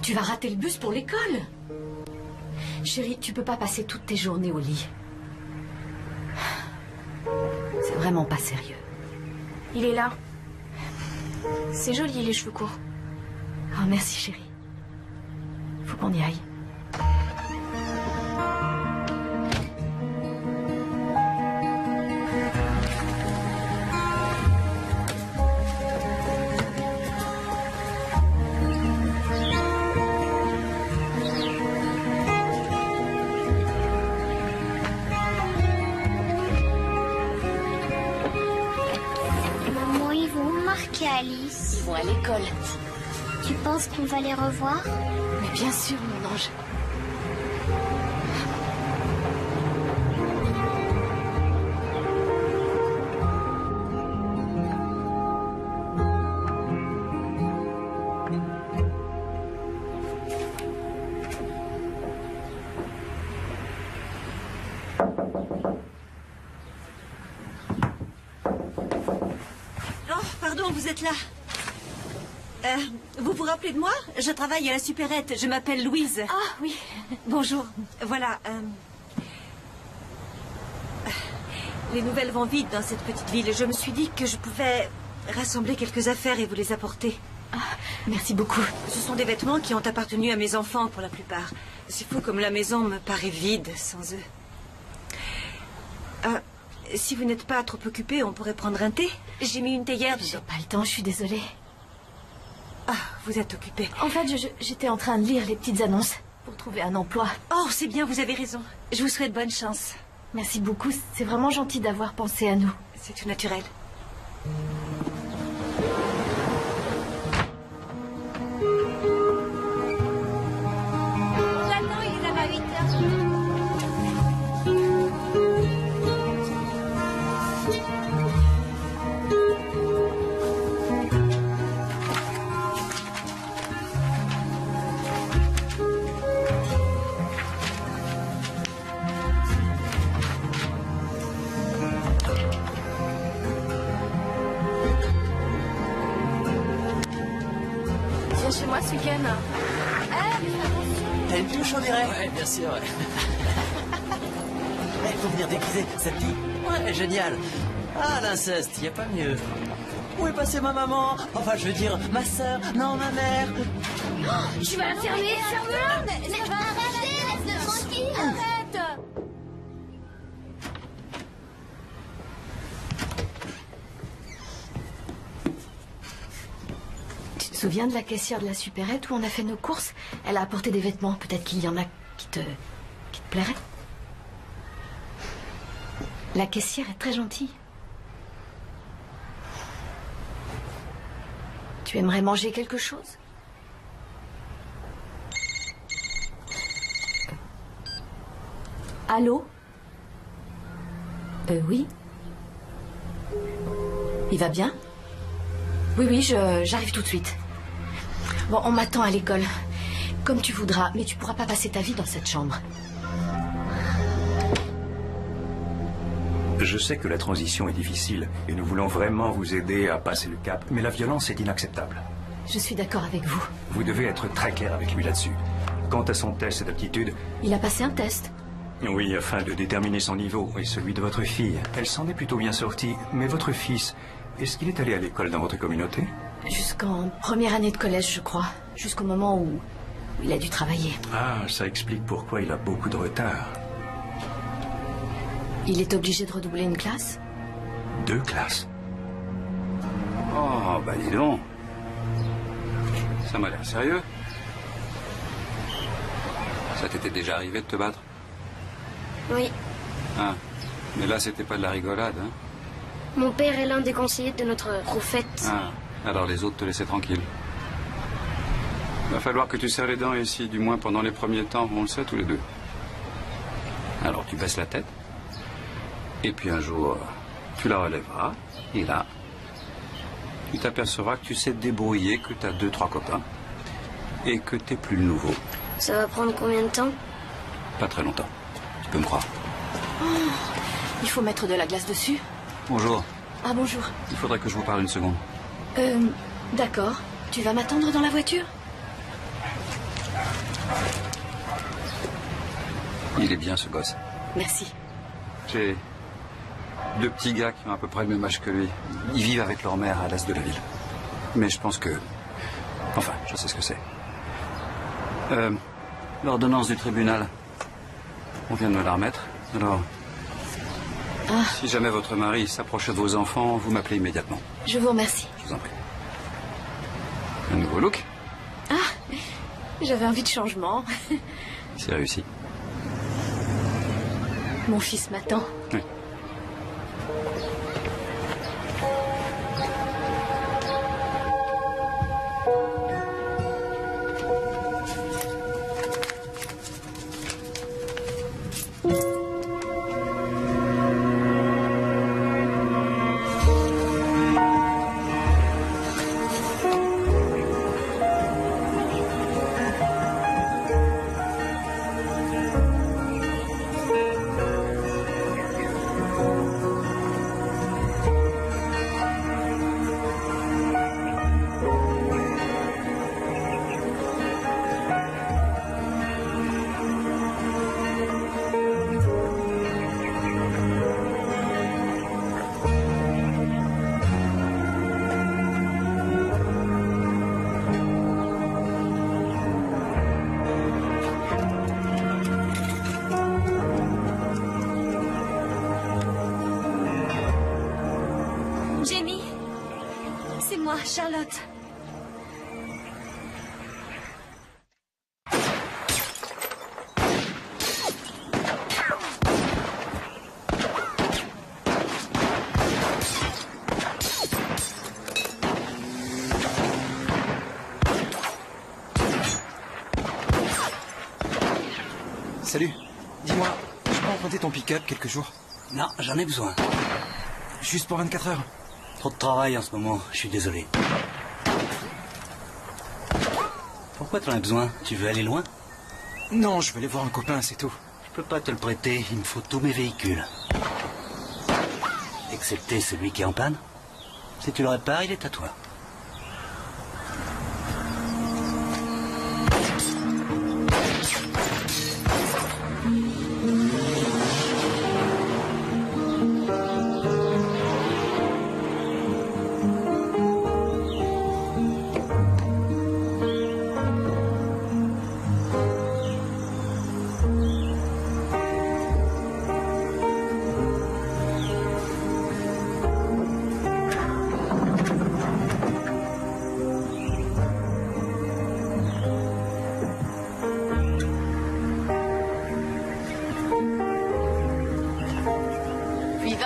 Speaker 1: Tu vas rater le bus pour l'école. Chérie, tu peux pas passer toutes tes journées au lit. C'est vraiment pas sérieux.
Speaker 5: Il est là. C'est joli, les cheveux courts.
Speaker 1: Oh, merci, chérie. Faut qu'on y aille.
Speaker 11: Maman, ils vont où Marc et Alice?
Speaker 1: Ils vont à l'école.
Speaker 11: Tu penses qu'on va les revoir?
Speaker 1: Mais bien sûr, mon ange.
Speaker 16: Oh, pardon, vous êtes là. Vous vous rappelez de moi? Je travaille à la supérette. Je m'appelle Louise.
Speaker 1: Ah, oui.
Speaker 16: Bonjour. Voilà. Les nouvelles vont vite dans cette petite ville. Je me suis dit que je pouvais rassembler quelques affaires et vous les apporter.
Speaker 1: Ah, merci beaucoup.
Speaker 16: Ce sont des vêtements qui ont appartenu à mes enfants pour la plupart. C'est fou comme la maison me paraît vide sans eux. Si vous n'êtes pas trop occupé, on pourrait prendre un thé. J'ai mis une théière dedans.
Speaker 1: J'ai pas le temps, je suis désolée.
Speaker 16: Ah, vous êtes occupé.
Speaker 1: En fait, j'étais en train de lire les petites annonces pour trouver un emploi.
Speaker 16: Oh, c'est bien, vous avez raison. Je vous souhaite bonne chance.
Speaker 1: Merci beaucoup, c'est vraiment gentil d'avoir pensé à nous.
Speaker 16: C'est tout naturel.
Speaker 11: J'attends, il est là-bas 8h.
Speaker 5: Viens chez moi ce week-end.
Speaker 17: T'as une touche, on dirait?
Speaker 6: Ouais, bien sûr.
Speaker 17: Il faut venir déguiser, ça te dit? Ouais, génial. Ah, l'inceste, y a pas mieux. Où est passée ma maman? Enfin, je veux dire, ma sœur, non, ma mère.
Speaker 11: Tu vas la fermer, ferme-la. Mais ça va arrêter, laisse-le tranquille. Arrête.
Speaker 1: Tu te souviens de la caissière de la supérette où on a fait nos courses? Elle a apporté des vêtements. Peut-être qu'il y en a qui te plairaient. La caissière est très gentille. Tu aimerais manger quelque chose? Allô? Oui. Il va bien? Oui, j'arrive tout de suite. Bon, on m'attend à l'école. Comme tu voudras, mais tu pourras pas passer ta vie dans cette chambre.
Speaker 14: Je sais que la transition est difficile et nous voulons vraiment vous aider à passer le cap, mais la violence est inacceptable.
Speaker 1: Je suis d'accord avec vous.
Speaker 14: Vous devez être très clair avec lui là-dessus. Quant à son test d'aptitude...
Speaker 1: Il a passé un test.
Speaker 14: Oui, afin de déterminer son niveau et celui de votre fille. Elle s'en est plutôt bien sortie, mais votre fils, est-ce qu'il est allé à l'école dans votre communauté?
Speaker 1: Jusqu'en première année de collège, je crois. Jusqu'au moment où il a dû travailler.
Speaker 14: Ah, ça explique pourquoi il a beaucoup de retard.
Speaker 1: Il est obligé de redoubler une classe?
Speaker 14: 2 classes.
Speaker 15: Oh, bah dis donc. Ça m'a l'air sérieux. Ça t'était déjà arrivé de te battre?
Speaker 11: Oui.
Speaker 15: Ah, mais là c'était pas de la rigolade, hein?
Speaker 11: Mon père est l'un des conseillers de notre prophète.
Speaker 15: Ah, alors les autres te laissaient tranquille. Va falloir que tu serres les dents ici, du moins pendant les premiers temps, on le sait tous les deux. Alors tu baisses la tête, et puis un jour, tu la relèveras, et là, tu t'apercevras que tu sais te débrouiller, que tu as 2-3 copains, et que t'es plus le nouveau.
Speaker 11: Ça va prendre combien de temps?
Speaker 15: Pas très longtemps, tu peux me croire.
Speaker 1: Oh, il faut mettre de la glace dessus.
Speaker 15: Bonjour.
Speaker 1: Ah, bonjour.
Speaker 15: Il faudrait que je vous parle une seconde.
Speaker 1: D'accord. Tu vas m'attendre dans la voiture?
Speaker 15: Il est bien, ce gosse.
Speaker 1: Merci.
Speaker 15: J'ai 2 petits gars qui ont à peu près le même âge que lui. Ils vivent avec leur mère à l'est de la ville. Mais je pense que... Enfin, je sais ce que c'est. L'ordonnance du tribunal. On vient de me la remettre. Alors, si jamais votre mari s'approche de vos enfants, vous m'appelez immédiatement.
Speaker 1: Je vous remercie.
Speaker 15: Je vous en prie. Un nouveau look?
Speaker 1: J'avais envie de changement.
Speaker 15: C'est réussi.
Speaker 1: Mon fils m'attend.
Speaker 15: Oui.
Speaker 10: Jamie, c'est moi, Charlotte.
Speaker 6: Salut. Dis-moi, je peux emprunter ton pick-up quelques jours?
Speaker 17: Non, j'en ai besoin.
Speaker 6: Juste pour 24 heures.
Speaker 17: Trop de travail en ce moment, je suis désolé. Pourquoi t'en as besoin? Tu veux aller loin?
Speaker 6: Non, je veux aller voir un copain, c'est tout.
Speaker 17: Je peux pas te le prêter, il me faut tous mes véhicules. Excepté celui qui est en panne. Si tu le répares, il est à toi.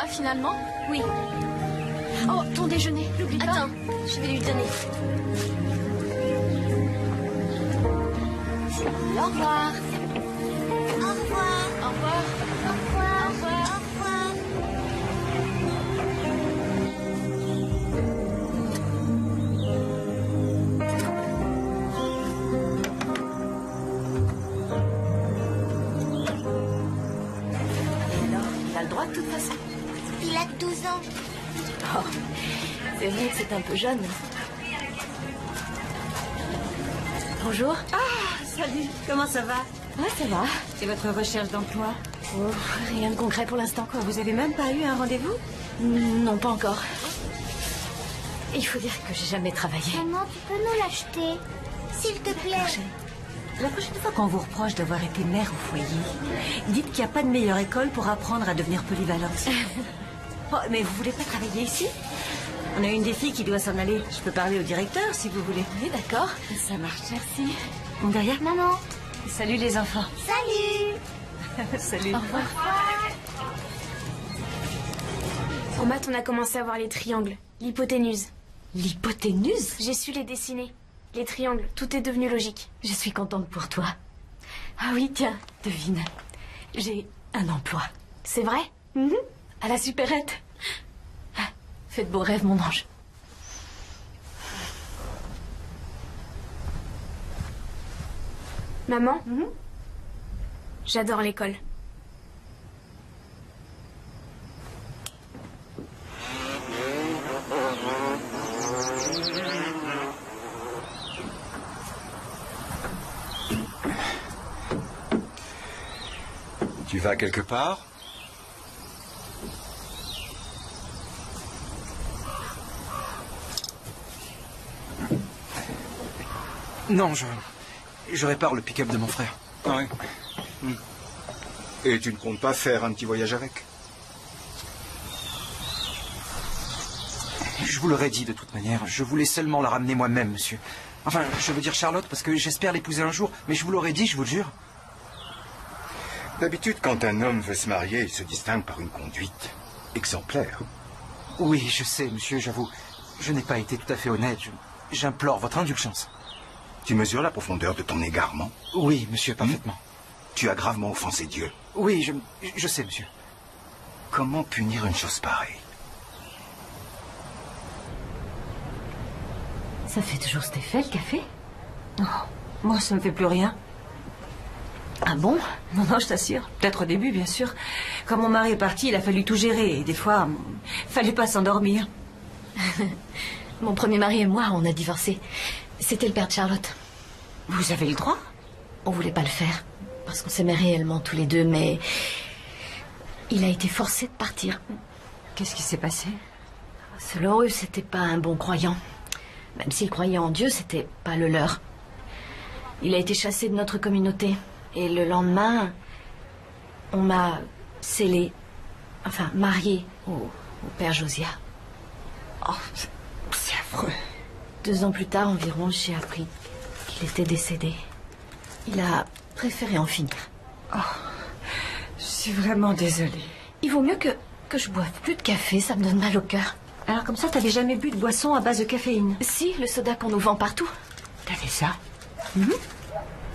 Speaker 1: Finalement?
Speaker 10: Oui.
Speaker 1: Oh, ton déjeuner, n'oublie pas.
Speaker 10: Attends, je vais lui donner.
Speaker 1: Au revoir.
Speaker 11: Au revoir.
Speaker 1: Au revoir.
Speaker 11: Au revoir. Au revoir.
Speaker 1: Et alors, il a le droit de toute façon.
Speaker 11: Il a que 12 ans.
Speaker 1: Oh, c'est vrai que c'est un peu jeune. Bonjour.
Speaker 16: Ah, salut. Comment ça va?
Speaker 1: Ouais, ça va.
Speaker 16: C'est votre recherche d'emploi?
Speaker 1: Oh, rien de concret pour l'instant.
Speaker 16: Quoi, vous avez même pas eu un rendez-vous?
Speaker 1: Non, pas encore. Il faut dire que j'ai jamais travaillé.
Speaker 11: Maman, tu peux nous l'acheter? S'il te plaît.
Speaker 16: La prochaine fois qu'on vous reproche d'avoir été mère au foyer, dites qu'il n'y a pas de meilleure école pour apprendre à devenir polyvalente. Oh, mais vous voulez pas travailler ici? On a une des filles qui doit s'en aller. Je peux parler au directeur si vous voulez.
Speaker 1: Oui, d'accord.
Speaker 16: Ça marche, merci. Bon, derrière,
Speaker 11: maman.
Speaker 16: Salut les enfants.
Speaker 11: Salut.
Speaker 16: Salut.
Speaker 1: Au revoir.
Speaker 10: En maths, on a commencé à voir les triangles, l'hypoténuse.
Speaker 1: L'hypoténuse?
Speaker 10: J'ai su les dessiner. Les triangles, tout est devenu logique.
Speaker 1: Je suis contente pour toi. Ah oui, tiens, devine. J'ai un emploi.
Speaker 10: C'est vrai?
Speaker 1: À la supérette. Ah, fais de beaux rêves, mon ange.
Speaker 10: Maman? J'adore l'école.
Speaker 3: vas quelque part?
Speaker 6: Non, je répare le pick-up de mon frère.
Speaker 3: Ah oui. Et tu ne comptes pas faire un petit voyage avec?
Speaker 6: Je vous l'aurais dit de toute manière. Je voulais seulement la ramener moi-même, monsieur. Enfin, je veux dire Charlotte, parce que j'espère l'épouser un jour. Mais je vous l'aurais dit, je vous le jure.
Speaker 3: D'habitude, quand un homme veut se marier, il se distingue par une conduite exemplaire.
Speaker 6: Oui, je sais, monsieur, j'avoue. Je n'ai pas été tout à fait honnête. J'implore votre indulgence.
Speaker 3: Tu mesures la profondeur de ton égarement?
Speaker 6: Oui, monsieur, parfaitement.
Speaker 3: Tu as gravement offensé Dieu.
Speaker 6: Oui, je sais, monsieur.
Speaker 3: Comment punir une chose pareille?
Speaker 1: Ça fait toujours cet effet, le café?
Speaker 16: Oh, moi, ça me fait plus rien.
Speaker 1: Ah bon?
Speaker 16: Non, non, je t'assure. Peut-être au début, bien sûr. Quand mon mari est parti, il a fallu tout gérer. Et des fois, fallait pas s'endormir.
Speaker 1: Mon premier mari et moi, on a divorcé. C'était le père de Charlotte.
Speaker 16: Vous avez le droit?
Speaker 1: On voulait pas le faire. Parce qu'on s'aimait réellement tous les deux, mais... il a été forcé de partir.
Speaker 16: Qu'est-ce qui s'est passé?
Speaker 1: Selon eux, c'était pas un bon croyant. Même s'il croyait en Dieu, c'était pas le leur. Il a été chassé de notre communauté. Et le lendemain, on m'a scellé, enfin marié au père Josiah.
Speaker 16: Oh, c'est affreux.
Speaker 1: 2 ans plus tard environ, j'ai appris qu'il était décédé. Il a préféré en finir.
Speaker 16: Oh, je suis vraiment désolée.
Speaker 1: Il vaut mieux que je boive plus de café, ça me donne mal au cœur.
Speaker 16: Alors comme ça, t'avais jamais bu de boisson à base de caféine?
Speaker 1: Si, le soda qu'on nous vend partout.
Speaker 16: T'avais ça?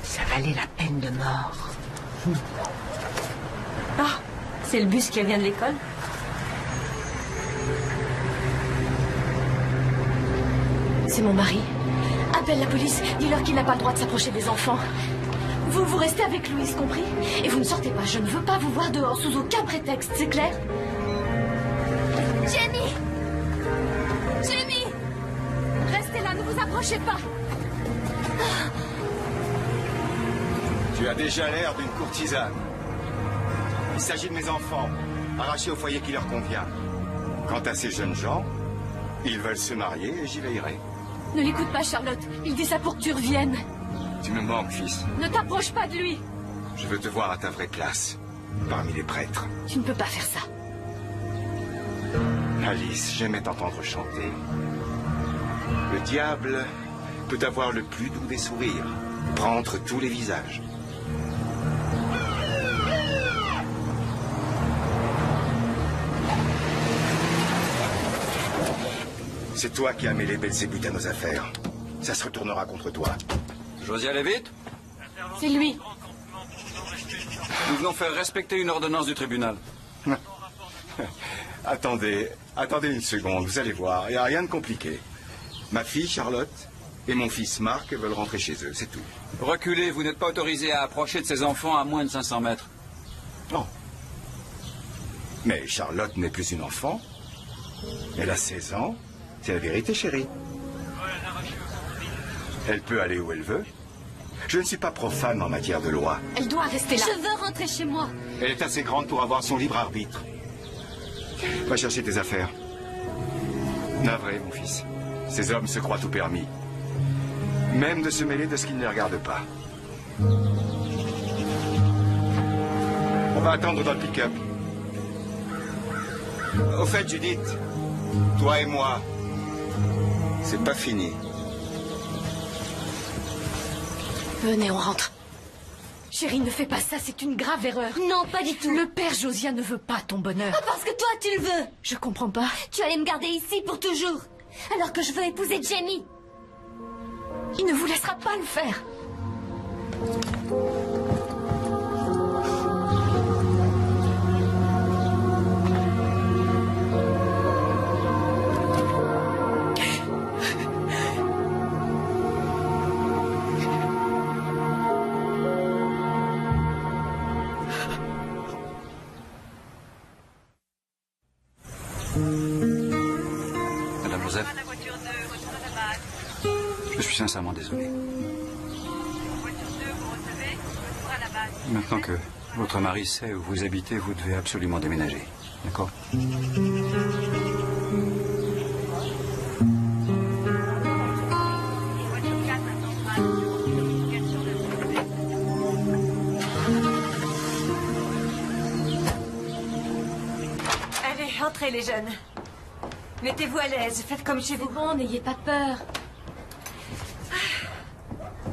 Speaker 16: Ça valait la peine de mort. Ah, c'est le bus qui vient de l'école?
Speaker 1: C'est mon mari. Appelle la police, dis-leur qu'il n'a pas le droit de s'approcher des enfants. Vous restez avec Louise, compris? Et vous ne sortez pas, je ne veux pas vous voir dehors sous aucun prétexte, c'est clair?
Speaker 10: Jamie! Jamie! Restez là, ne vous approchez pas!
Speaker 3: Tu as déjà l'air d'une courtisane. Il s'agit de mes enfants, arrachés au foyer qui leur convient. Quant à ces jeunes gens, ils veulent se marier et j'y veillerai.
Speaker 1: Ne l'écoute pas, Charlotte. Il dit ça pour que tu reviennes.
Speaker 3: Tu me manques, fils.
Speaker 1: Ne t'approche pas de lui.
Speaker 3: Je veux te voir à ta vraie place, parmi les prêtres.
Speaker 1: Tu ne peux pas faire ça.
Speaker 3: Alice, j'aimais t'entendre chanter. Le diable peut avoir le plus doux des sourires, prendre tous les visages. C'est toi qui as mêlé Belzébuth à nos affaires. Ça se retournera contre toi.
Speaker 15: Josiah Levitt?
Speaker 1: C'est lui.
Speaker 15: Nous venons faire respecter une ordonnance du tribunal.
Speaker 3: Attendez une seconde, vous allez voir, il n'y a rien de compliqué. Ma fille Charlotte et mon fils Marc veulent rentrer chez eux, c'est tout.
Speaker 15: Reculez, vous n'êtes pas autorisé à approcher de ces enfants à moins de 500 mètres.
Speaker 3: Oh. Mais Charlotte n'est plus une enfant. Elle a 16 ans. C'est la vérité, chérie. Elle peut aller où elle veut. Je ne suis pas profane en matière de loi.
Speaker 1: Elle doit rester là.
Speaker 10: Je veux rentrer chez moi.
Speaker 3: Elle est assez grande pour avoir son libre arbitre. Va chercher tes affaires. Navré, mon fils. Ces hommes se croient tout permis. Même de se mêler de ce qui ne les regarde pas. On va attendre dans le pick-up. Au fait, Judith, toi et moi, c'est pas fini.
Speaker 1: Venez, on rentre. Chérie, ne fais pas ça, c'est une grave erreur.
Speaker 10: Non, pas du tout.
Speaker 1: Le père Josiah ne veut pas ton bonheur.
Speaker 10: Ah, parce que toi, tu le veux.
Speaker 1: Je comprends pas.
Speaker 10: Tu allais me garder ici pour toujours. Alors que je veux épouser Jamie.
Speaker 1: Il ne vous laissera pas le faire.
Speaker 15: Madame Joseph, je suis sincèrement désolé. Maintenant que Votre mari sait où vous habitez, vous devez absolument déménager. D'accord?
Speaker 16: Allez, entrez les jeunes. Mettez-vous à l'aise, faites comme chez vous.
Speaker 1: Bon, n'ayez pas peur.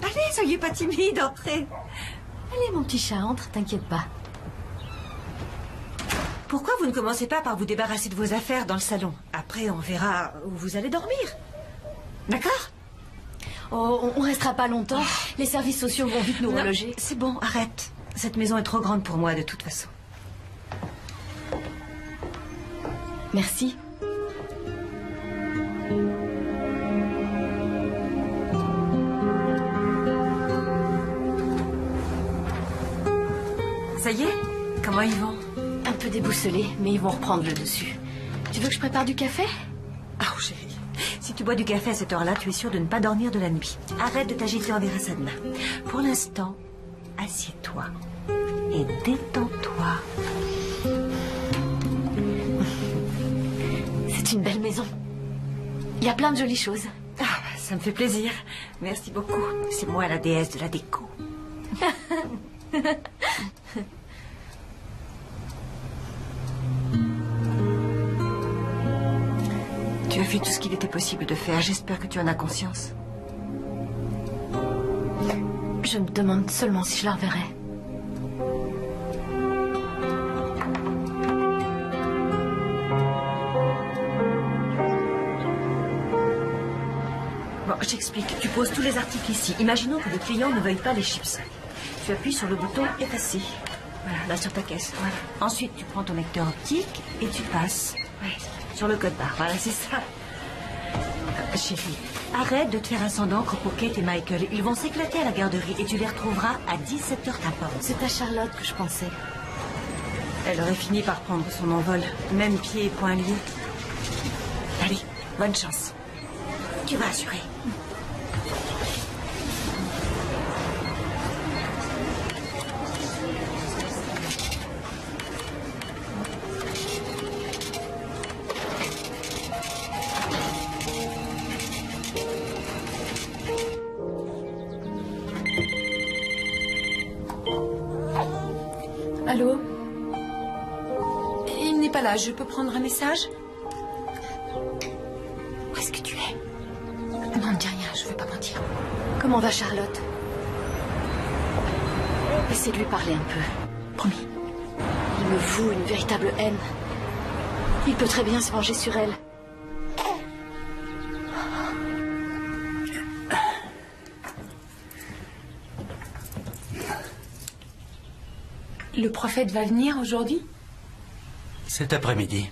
Speaker 16: Allez, soyez pas timide, entrez.
Speaker 1: Allez, mon petit chat, entre, t'inquiète pas.
Speaker 16: Pourquoi vous ne commencez pas par vous débarrasser de vos affaires dans le salon? Après, on verra où vous allez dormir. D'accord?
Speaker 1: Oh, on restera pas longtemps. Les services sociaux vont vite nous reloger.
Speaker 16: C'est bon, arrête. Cette maison est trop grande pour moi, de toute façon.
Speaker 1: Merci.
Speaker 16: Ça y est? Comment ils vont?
Speaker 1: Un peu déboussolés, mais ils vont reprendre le dessus. Tu veux que je prépare du café?
Speaker 16: Oh, chérie. Si tu bois du café à cette heure-là, tu es sûre de ne pas dormir de la nuit. Arrête de t'agiter envers Sadna. Pour l'instant, assieds-toi et détends-toi.
Speaker 1: C'est une belle maison. Il y a plein de jolies choses.
Speaker 16: Ah, ça me fait plaisir. Merci beaucoup. C'est moi la déesse de la déco. Tu as fait tout ce qu'il était possible de faire. J'espère que tu en as conscience.
Speaker 1: Je me demande seulement si je la reverrai.
Speaker 16: Bon, j'explique. Tu poses tous les articles ici. Imaginons que le client ne veuille pas les chips. Tu appuies sur le bouton effacer. Voilà, là sur ta caisse. Voilà. Ensuite, tu prends ton lecteur optique et tu passes. Ouais, sur le code barre. Voilà, c'est ça. Chérie, arrête de te faire un sang d'encre pour Kate et Michael. Ils vont s'éclater à la garderie et tu les retrouveras à 17h t'importe.
Speaker 1: C'est à Charlotte que je pensais.
Speaker 16: Elle aurait fini par prendre son envol. Même pied et poings liés. Allez, bonne chance. Tu vas assurer.
Speaker 5: Allô? Il n'est pas là. Je peux prendre un message?
Speaker 1: Où est-ce que tu es? Non, ne dis rien, je ne vais pas mentir. Comment va Charlotte? Essaie de lui parler un peu. Promis. Il me voue une véritable haine. Il peut très bien se venger sur elle.
Speaker 5: Le prophète va venir aujourd'hui?
Speaker 17: Cet après-midi.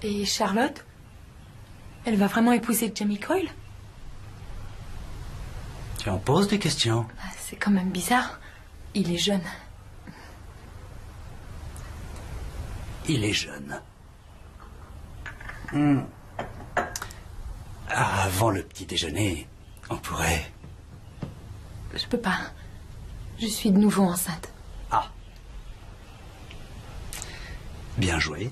Speaker 5: Et Charlotte? Elle va vraiment épouser Jamie Coyle?
Speaker 17: Tu en poses des questions.
Speaker 5: C'est quand même bizarre. Il est jeune.
Speaker 17: Il est jeune. Avant le petit déjeuner, on pourrait...
Speaker 5: Je peux pas. Je suis de nouveau enceinte.
Speaker 17: Ah. Bien joué.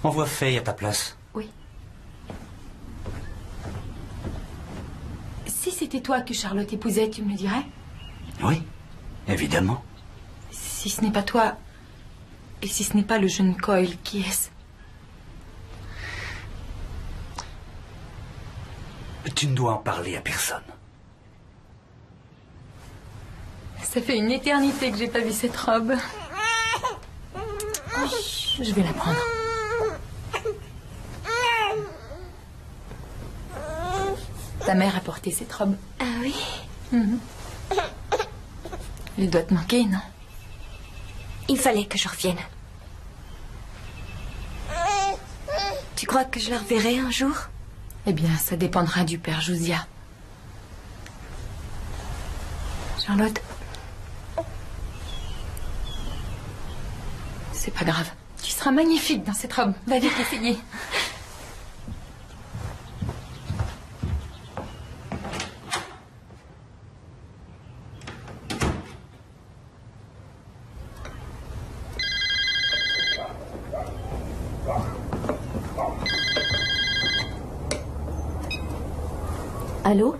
Speaker 17: Envoie Faye à ta place.
Speaker 5: Oui. Si c'était toi que Charlotte épousait, tu me le dirais?
Speaker 17: Oui, évidemment.
Speaker 5: Si ce n'est pas toi, et si ce n'est pas le jeune Coyle, qui est-ce?
Speaker 17: Tu ne dois en parler à personne.
Speaker 5: Ça fait une éternité que j'ai pas vu cette robe. Je vais la prendre. Ta mère a porté cette robe.
Speaker 1: Ah oui?
Speaker 5: Elle doit te manquer, non?
Speaker 10: Il fallait que je revienne. Tu crois que je la reverrai un jour?
Speaker 5: Eh bien, ça dépendra du père Josiah. Charlotte? C'est pas grave. Tu seras magnifique dans cette robe. Va vite essayer.
Speaker 1: Allô?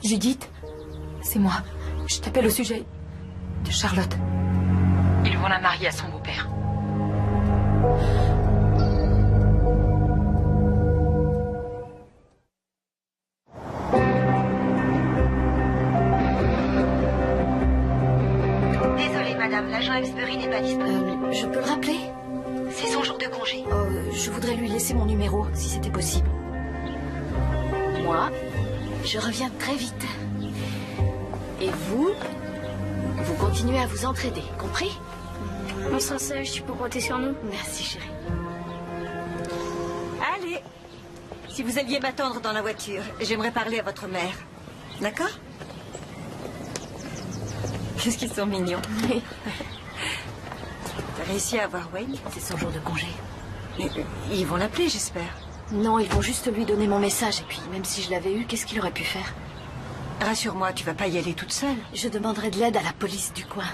Speaker 1: Judith?
Speaker 5: C'est moi. Je t'appelle au sujet de Charlotte. Ils vont la marier à son beau-père.
Speaker 13: Désolée, madame, l'agent Exbury n'est pas disponible.
Speaker 1: Je peux le rappeler?
Speaker 13: C'est son jour de congé.
Speaker 1: Je voudrais lui laisser mon numéro, si c'était possible. Moi, je reviens très vite. Et vous continuez à vous entraider, compris?
Speaker 11: On s'en sage, tu peux compter sur nous.
Speaker 1: Merci, chérie.
Speaker 16: Allez, si vous alliez m'attendre dans la voiture, j'aimerais parler à votre mère. D'accord? Qu'est-ce qu'ils sont mignons. T'as réussi à avoir Wayne?
Speaker 1: C'est son jour de congé.
Speaker 16: Mais, ils vont l'appeler, j'espère.
Speaker 1: Non, ils vont juste lui donner mon message. Et puis, même si je l'avais eu, qu'est-ce qu'il aurait pu faire?
Speaker 16: Rassure-moi, tu vas pas y aller toute seule.
Speaker 1: Je demanderai de l'aide à la police du coin.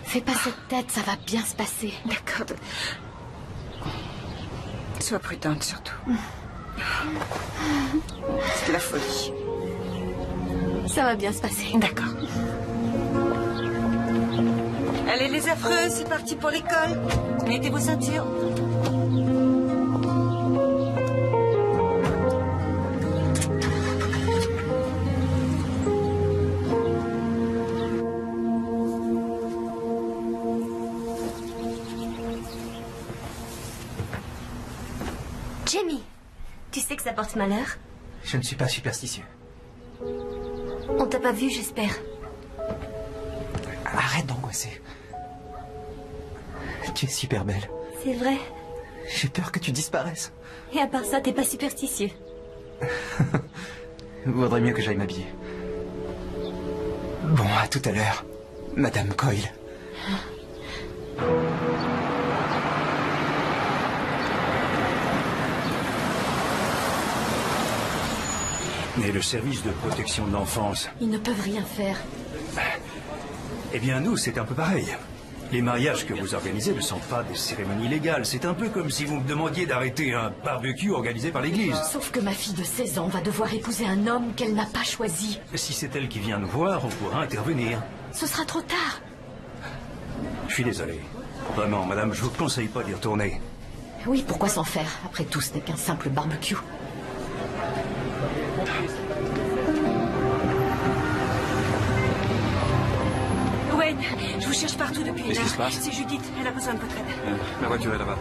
Speaker 1: Fais pas cette tête, ça va bien se passer.
Speaker 16: D'accord. Sois prudente, surtout. C'est de la folie.
Speaker 1: Ça va bien se passer.
Speaker 16: D'accord. Allez, les affreux, c'est parti pour l'école. Mettez vos ceintures.
Speaker 10: Jamie, tu sais que ça porte malheur?
Speaker 6: Je ne suis pas superstitieux.
Speaker 10: On t'a pas vu, j'espère.
Speaker 6: Arrête d'angoisser. Tu es super belle.
Speaker 10: C'est vrai.
Speaker 6: J'ai peur que tu disparaisses.
Speaker 10: Et à part ça, t'es pas superstitieux.
Speaker 6: Vaudrait mieux que j'aille m'habiller. Bon, à tout à l'heure, Madame Coyle.
Speaker 14: Et le service de protection de l'enfance?
Speaker 1: Ils ne peuvent rien faire.
Speaker 14: Eh bien, nous, c'est un peu pareil. Les mariages que vous organisez ne sont pas des cérémonies légales. C'est un peu comme si vous me demandiez d'arrêter un barbecue organisé par l'église.
Speaker 1: Sauf que ma fille de 16 ans va devoir épouser un homme qu'elle n'a pas choisi.
Speaker 14: Si c'est elle qui vient nous voir, on pourra intervenir.
Speaker 1: Ce sera trop tard.
Speaker 14: Je suis désolé. Vraiment, madame, je vous conseille pas d'y retourner.
Speaker 1: Oui, pourquoi s'en faire? Après tout, ce n'est qu'un simple barbecue.
Speaker 16: Wayne, je vous cherche partout depuis une
Speaker 15: Qu'est-ce qui se
Speaker 16: heure.
Speaker 15: passe?
Speaker 16: C'est Judith, elle a besoin de votre aide.
Speaker 15: La voiture est là-bas.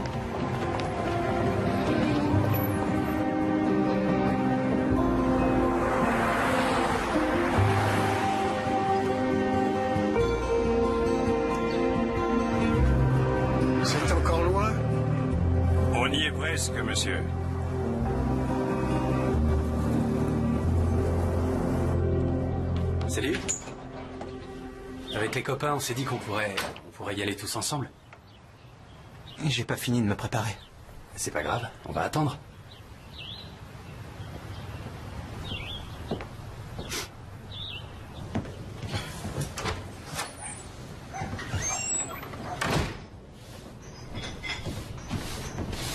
Speaker 4: C'est encore loin?
Speaker 14: On y est presque, monsieur.
Speaker 9: Salut. Avec les copains, on s'est dit qu'on pourrait y aller tous ensemble.
Speaker 6: J'ai pas fini de me préparer.
Speaker 9: C'est pas grave, on va attendre.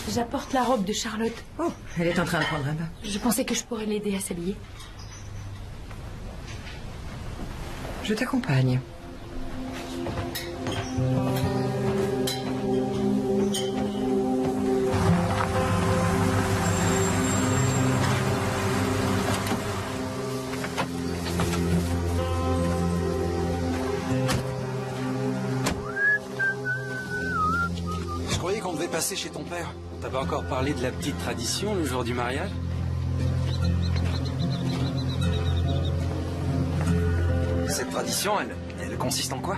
Speaker 5: J'apporte la robe de Charlotte.
Speaker 7: Oh, elle est en train de prendre un bain.
Speaker 5: Je pensais que je pourrais l'aider à s'habiller.
Speaker 7: Je t'accompagne.
Speaker 9: Je croyais qu'on devait passer chez ton père. On t'avait encore parlé de la petite tradition le jour du mariage.
Speaker 6: Cette tradition, elle consiste en quoi?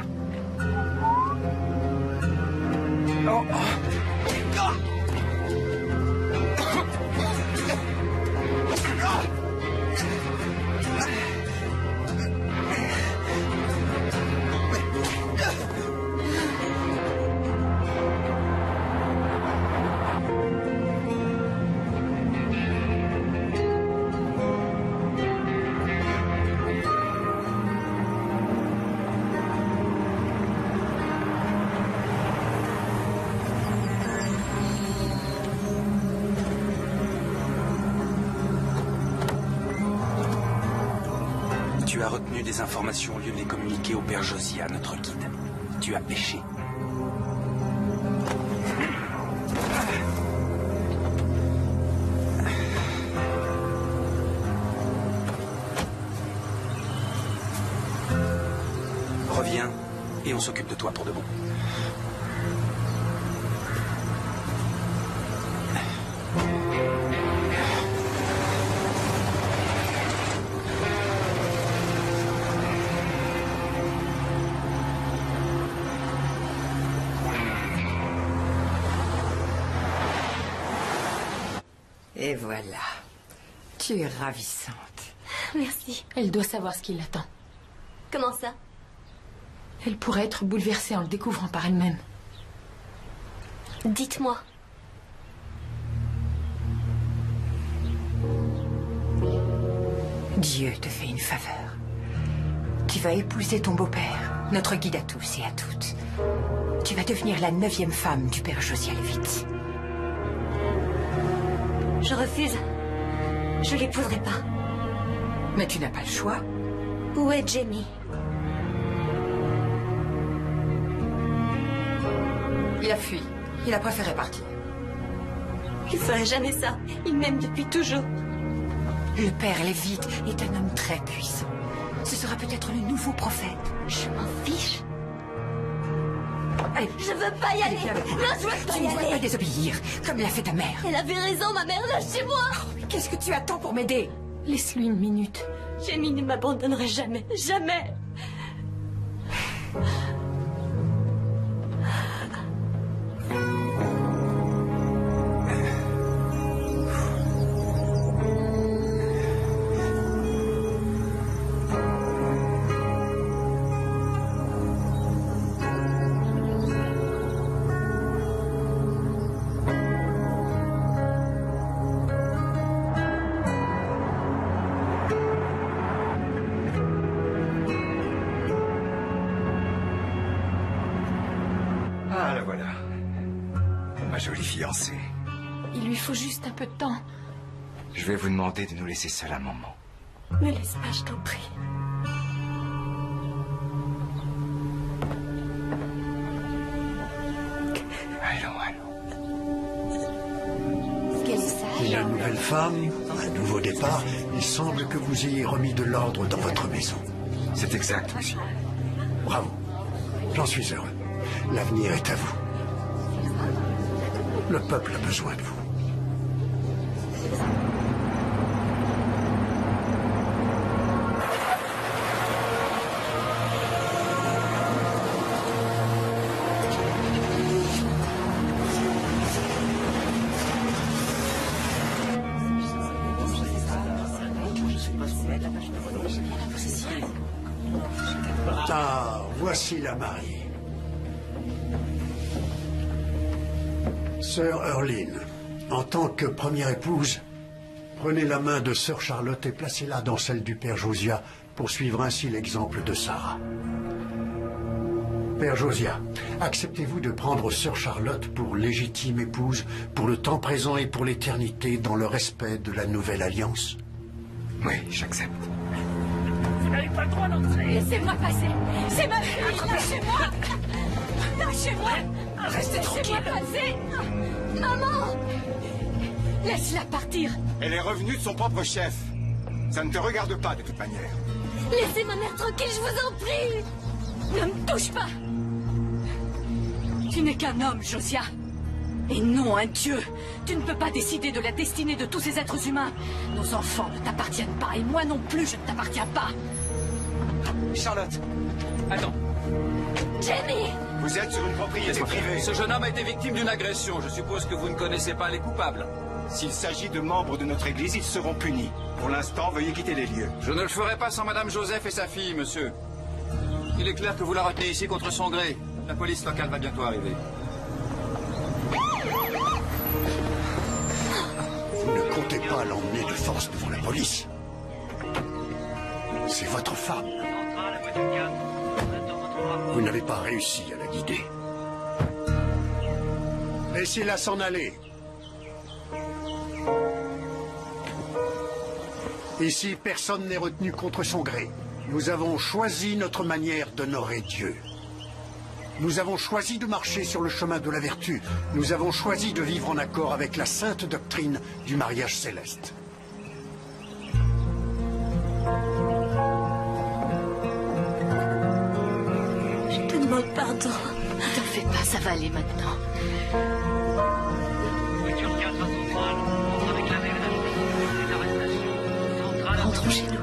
Speaker 6: Oh, oh.
Speaker 9: Tu as retenu des informations au lieu de les communiquer au père Josiah, notre guide. Tu as péché. Reviens et on s'occupe de toi pour de bon.
Speaker 7: Et voilà. Tu es ravissante.
Speaker 10: Merci.
Speaker 5: Elle doit savoir ce qui l'attend.
Speaker 10: Comment ça?
Speaker 5: Elle pourrait être bouleversée en le découvrant par elle-même.
Speaker 10: Dites-moi.
Speaker 7: Dieu te fait une faveur. Tu vas épouser ton beau-père, notre guide à tous et à toutes. Tu vas devenir la 9e femme du père Josiah Levitt.
Speaker 10: Je refuse. Je l'épouserai pas.
Speaker 7: Mais tu n'as pas le choix.
Speaker 10: Où est Jamie?
Speaker 7: Il a fui. Il a préféré partir.
Speaker 10: Il ferait jamais ça. Il m'aime depuis toujours.
Speaker 7: Le père Levitt est un homme très puissant. Ce sera peut-être le nouveau prophète.
Speaker 10: Je m'en fiche.
Speaker 7: Allez.
Speaker 10: Je veux pas y aller. Non, je veux pas
Speaker 7: Tu
Speaker 10: y
Speaker 7: ne dois
Speaker 10: aller.
Speaker 7: pas désobéir, comme l'a fait ta mère.
Speaker 10: Elle avait raison, ma mère. Lâchez-moi.
Speaker 7: Qu'est-ce que tu attends pour m'aider?
Speaker 5: Laisse-lui une minute.
Speaker 10: Jamie ne m'abandonnerait jamais. Jamais.
Speaker 3: Ah, la voilà. Ma jolie fiancée.
Speaker 5: Il lui faut juste un peu de temps.
Speaker 3: Je vais vous demander de nous laisser seuls un moment.
Speaker 10: Me laisse pas, je t'en prie.
Speaker 3: Allons, allons.
Speaker 4: Et la nouvelle femme, un nouveau départ, il semble que vous ayez remis de l'ordre dans votre maison.
Speaker 3: C'est exact, monsieur.
Speaker 4: Bravo. J'en suis heureux. L'avenir est à vous. Le peuple a besoin de vous. Ah, voici la mariée. Sœur Earline, en tant que première épouse, prenez la main de Sœur Charlotte et placez-la dans celle du Père Josiah pour suivre ainsi l'exemple de Sarah. Père Josiah, acceptez-vous de prendre Sœur Charlotte pour légitime épouse pour le temps présent et pour l'éternité dans le respect de la nouvelle alliance?
Speaker 3: Oui, j'accepte.
Speaker 12: Vous n'avez pas le droit d'entrer.
Speaker 2: Laissez-moi passer. C'est ma fille. Lâchez-moi. Lâchez-moi.
Speaker 12: Restez tranquille.
Speaker 2: Laissez-moi passer. Maman. Laisse-la partir.
Speaker 3: Elle est revenue de son propre chef. Ça ne te regarde pas de toute manière.
Speaker 2: Laissez ma mère tranquille, je vous en prie. Ne me touche pas. Tu n'es qu'un homme, Josiah. Et non un dieu. Tu ne peux pas décider de la destinée de tous ces êtres humains. Nos enfants ne t'appartiennent pas et moi non plus, je ne t'appartiens pas.
Speaker 6: Charlotte, attends.
Speaker 2: Jamie!
Speaker 3: Vous êtes sur une propriété privée.
Speaker 15: Ce jeune homme a été victime d'une agression. Je suppose que vous ne connaissez pas les coupables.
Speaker 3: S'il s'agit de membres de notre église, ils seront punis. Pour l'instant, veuillez quitter les lieux.
Speaker 15: Je ne le ferai pas sans Madame Joseph et sa fille, monsieur. Il est clair que vous la retenez ici contre son gré. La police locale va bientôt arriver.
Speaker 4: Vous ne comptez pas l'emmener de force devant la police. C'est votre femme. Vous n'avez pas réussi à la guider. Laissez-la s'en aller. Ici, personne n'est retenu contre son gré. Nous avons choisi notre manière d'honorer Dieu. Nous avons choisi de marcher sur le chemin de la vertu. Nous avons choisi de vivre en accord avec la sainte doctrine du mariage céleste.
Speaker 10: Je te demande pardon.
Speaker 1: Ne t'en fais pas, ça va aller maintenant. Rentrons chez nous.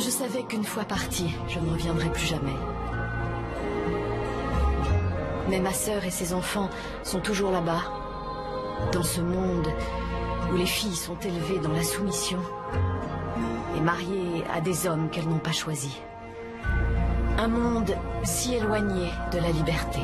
Speaker 1: Je savais qu'une fois partie, je ne reviendrai plus jamais. Mais ma sœur et ses enfants sont toujours là-bas, dans ce monde où les filles sont élevées dans la soumission et mariées à des hommes qu'elles n'ont pas choisis. Un monde si éloigné de la liberté.